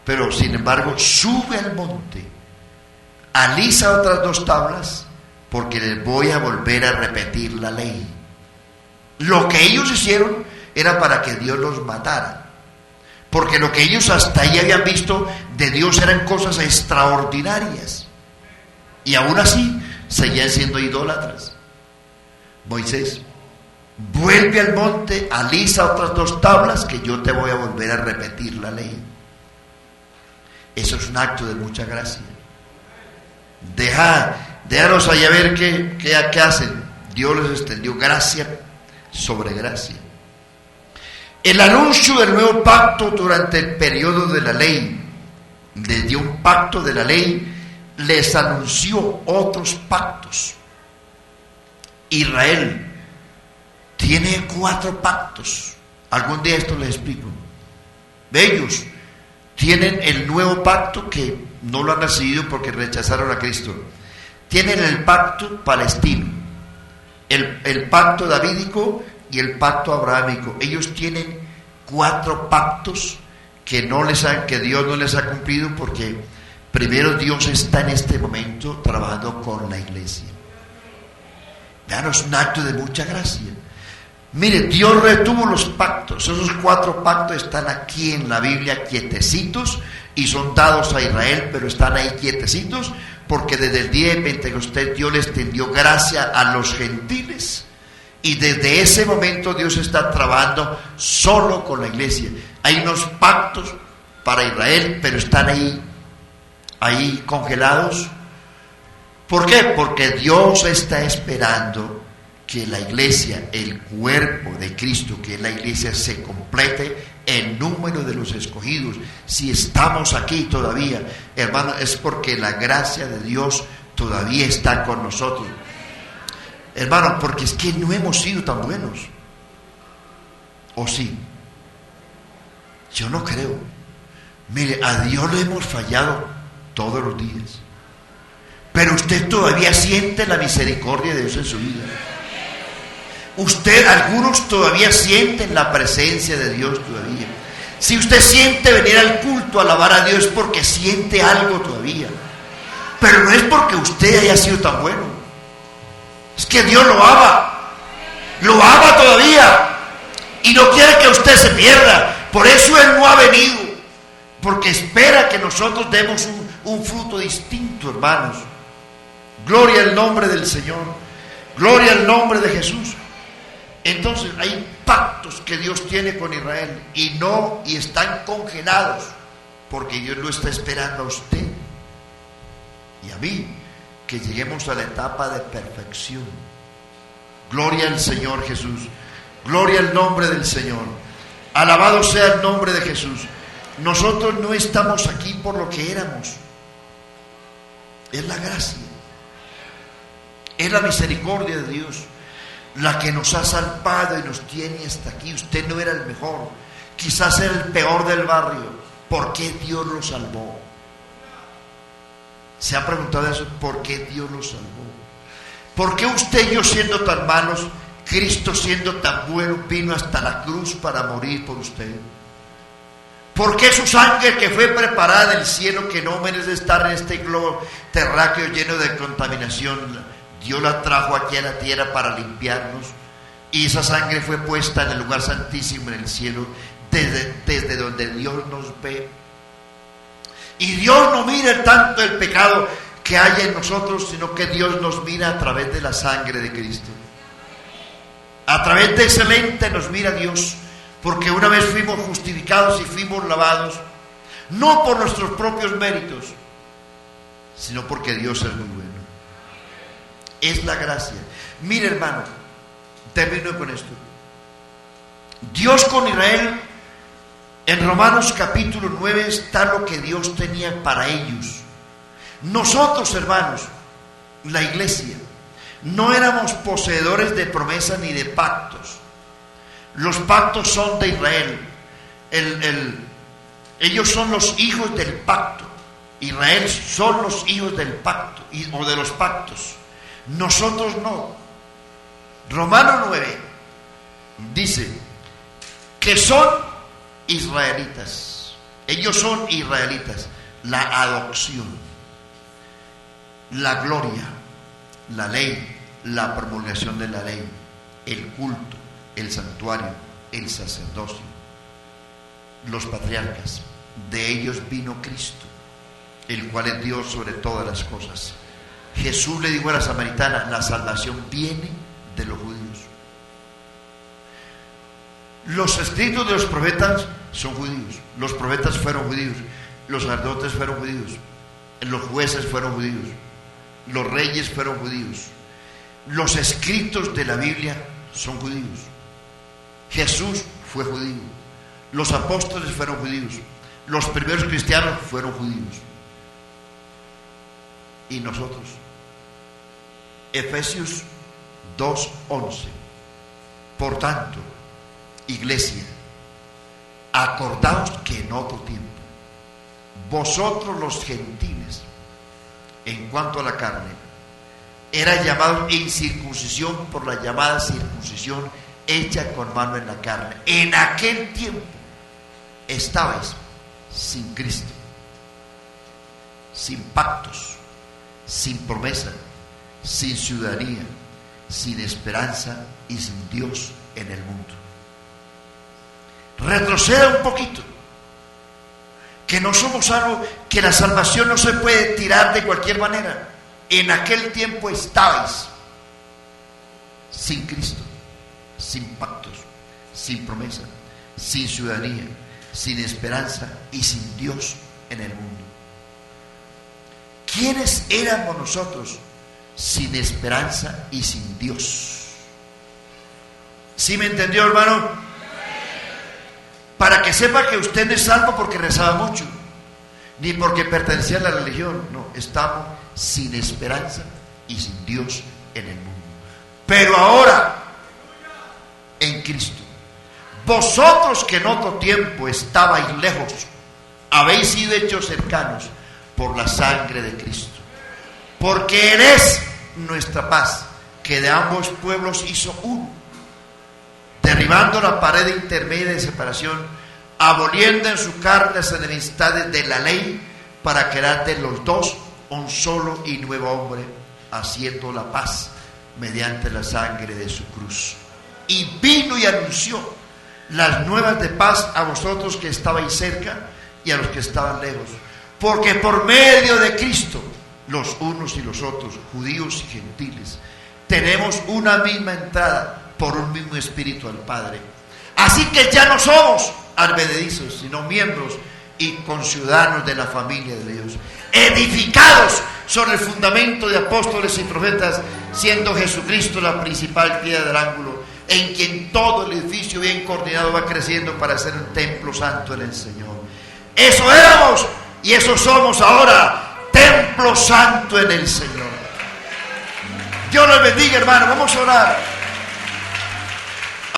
Speaker 1: pero sin embargo sube al monte, alisa otras 2 tablas, porque les voy a volver a repetir la ley. Lo que ellos hicieron era para que Dios los matara, porque lo que ellos hasta ahí habían visto de Dios eran cosas extraordinarias, y aún así seguían siendo idólatras. Moisés, vuelve al monte, alisa otras 2 tablas, que yo te voy a volver a repetir la ley. Eso es un acto de mucha gracia. Déjanos allá ver qué hacen. Dios les extendió gracia sobre gracia. El anuncio del nuevo pacto durante el periodo de la ley, desde un pacto de la ley, les anunció otros pactos. Israel tiene 4 pactos. Algún día esto les explico. Ellos tienen el nuevo pacto que no lo han recibido porque rechazaron a Cristo. Tienen el pacto palestino, el pacto davídico y el pacto abrahámico. Ellos tienen 4 pactos que Dios no les ha cumplido, porque primero Dios está en este momento trabajando con la iglesia. Vean, es un acto de mucha gracia. Mire, Dios retuvo los pactos. Esos 4 pactos están aquí en la Biblia quietecitos y son dados a Israel, pero están ahí quietecitos porque desde el día de Pentecostés Dios les tendió gracia a los gentiles, y desde ese momento Dios está trabajando solo con la iglesia. Hay unos pactos para Israel, pero están ahí congelados. ¿Por qué? Porque Dios está esperando que la iglesia, el cuerpo de Cristo, que es la iglesia, se complete el número de los escogidos. Si estamos aquí todavía, hermano, es porque la gracia de Dios todavía está con nosotros. Hermano, porque es que no hemos sido tan buenos. ¿O sí? Yo no creo. Mire, a Dios le hemos fallado todos los días, pero usted todavía siente la misericordia de Dios en su vida. Algunos todavía sienten la presencia de Dios todavía. Si usted siente venir al culto a alabar a Dios, es porque siente algo todavía, pero no es porque usted haya sido tan bueno. Es que Dios lo ama todavía, y no quiere que usted se pierda. Por eso Él no ha venido, porque espera que nosotros demos un fruto distinto, hermanos. Gloria al nombre del Señor, gloria al nombre de Jesús. Entonces hay pactos que Dios tiene con Israel y están congelados, porque Dios lo está esperando a usted y a mí, que lleguemos a la etapa de perfección. Gloria al Señor Jesús, gloria al nombre del Señor, alabado sea el nombre de Jesús. Nosotros no estamos aquí por lo que éramos, es la gracia. Es la misericordia de Dios la que nos ha salvado y nos tiene hasta aquí. Usted no era el mejor, quizás era el peor del barrio. ¿Por qué Dios lo salvó? ¿Se ha preguntado eso? ¿Por qué Dios lo salvó? ¿Por qué usted y yo, siendo tan malos, Cristo siendo tan bueno, vino hasta la cruz para morir por usted? ¿Por qué su sangre, que fue preparada del cielo, que no merece estar en este globo terráqueo lleno de contaminación, Dios la trajo aquí a la tierra para limpiarnos? Y esa sangre fue puesta en el lugar santísimo en el cielo, desde donde Dios nos ve. Y Dios no mira tanto el pecado que hay en nosotros, sino que Dios nos mira a través de la sangre de Cristo. A través de ese lente nos mira Dios, porque una vez fuimos justificados y fuimos lavados, no por nuestros propios méritos, sino porque Dios es muy bueno. Es la gracia. Mire, hermano, termino con esto. Dios con Israel, en Romanos capítulo 9 está lo que Dios tenía para ellos. Nosotros, hermanos, la iglesia, no éramos poseedores de promesas ni de pactos. Los pactos son de Israel. Ellos son los hijos del pacto. Israel son los hijos del pacto o de los pactos. Nosotros no. Romanos 9 dice que son israelitas. Ellos son israelitas. La adopción, la gloria, la ley, la promulgación de la ley, el culto, el santuario, el sacerdocio, los patriarcas. De ellos vino Cristo, el cual es Dios sobre todas las cosas. Jesús le dijo a la samaritana: la salvación viene de los judíos. Los escritos de los profetas son judíos. Los profetas fueron judíos. Los sacerdotes fueron judíos. Los jueces fueron judíos. Los reyes fueron judíos. Los escritos de la Biblia son judíos. Jesús fue judío. Los apóstoles fueron judíos. Los primeros cristianos fueron judíos. Y nosotros, Efesios 2:11. Por tanto, iglesia, acordaos que en otro tiempo, vosotros los gentiles, en cuanto a la carne, eran llamados incircuncisión por la llamada circuncisión hecha con mano en la carne. En aquel tiempo estabais sin Cristo, sin pactos, sin promesa, sin ciudadanía, sin esperanza y sin Dios en el mundo. Retroceda un poquito, que no somos algo, que la salvación no se puede tirar de cualquier manera. En aquel tiempo estabais sin Cristo, sin pactos, sin promesa, sin ciudadanía, sin esperanza y sin Dios en el mundo. ¿Quiénes éramos nosotros sin esperanza y sin Dios? ¿Sí me entendió, hermano? Para que sepa que usted no es salvo porque rezaba mucho, ni porque pertenecía a la religión. No, estamos sin esperanza y sin Dios en el mundo. Pero ahora, en Cristo, vosotros que en otro tiempo estabais lejos, habéis sido hechos cercanos por la sangre de Cristo, porque Él es nuestra paz, que de ambos pueblos hizo uno, derribando la pared intermedia de separación, aboliendo en su carne las enemistades de la ley, para crear de los dos un solo y nuevo hombre, haciendo la paz mediante la sangre de su cruz. Y vino y anunció las nuevas de paz a vosotros que estabais cerca y a los que estaban lejos, porque por medio de Cristo, los unos y los otros, judíos y gentiles, tenemos una misma entrada por un mismo espíritu al Padre. Así que ya no somos advenedizos, sino miembros y conciudadanos de la familia de Dios, edificados sobre el fundamento de apóstoles y profetas, siendo Jesucristo la principal piedra del ángulo, en quien todo el edificio bien coordinado va creciendo para ser un templo santo en el Señor. Eso éramos y eso somos ahora, templo santo en el Señor. Dios les bendiga, hermano. Vamos a orar.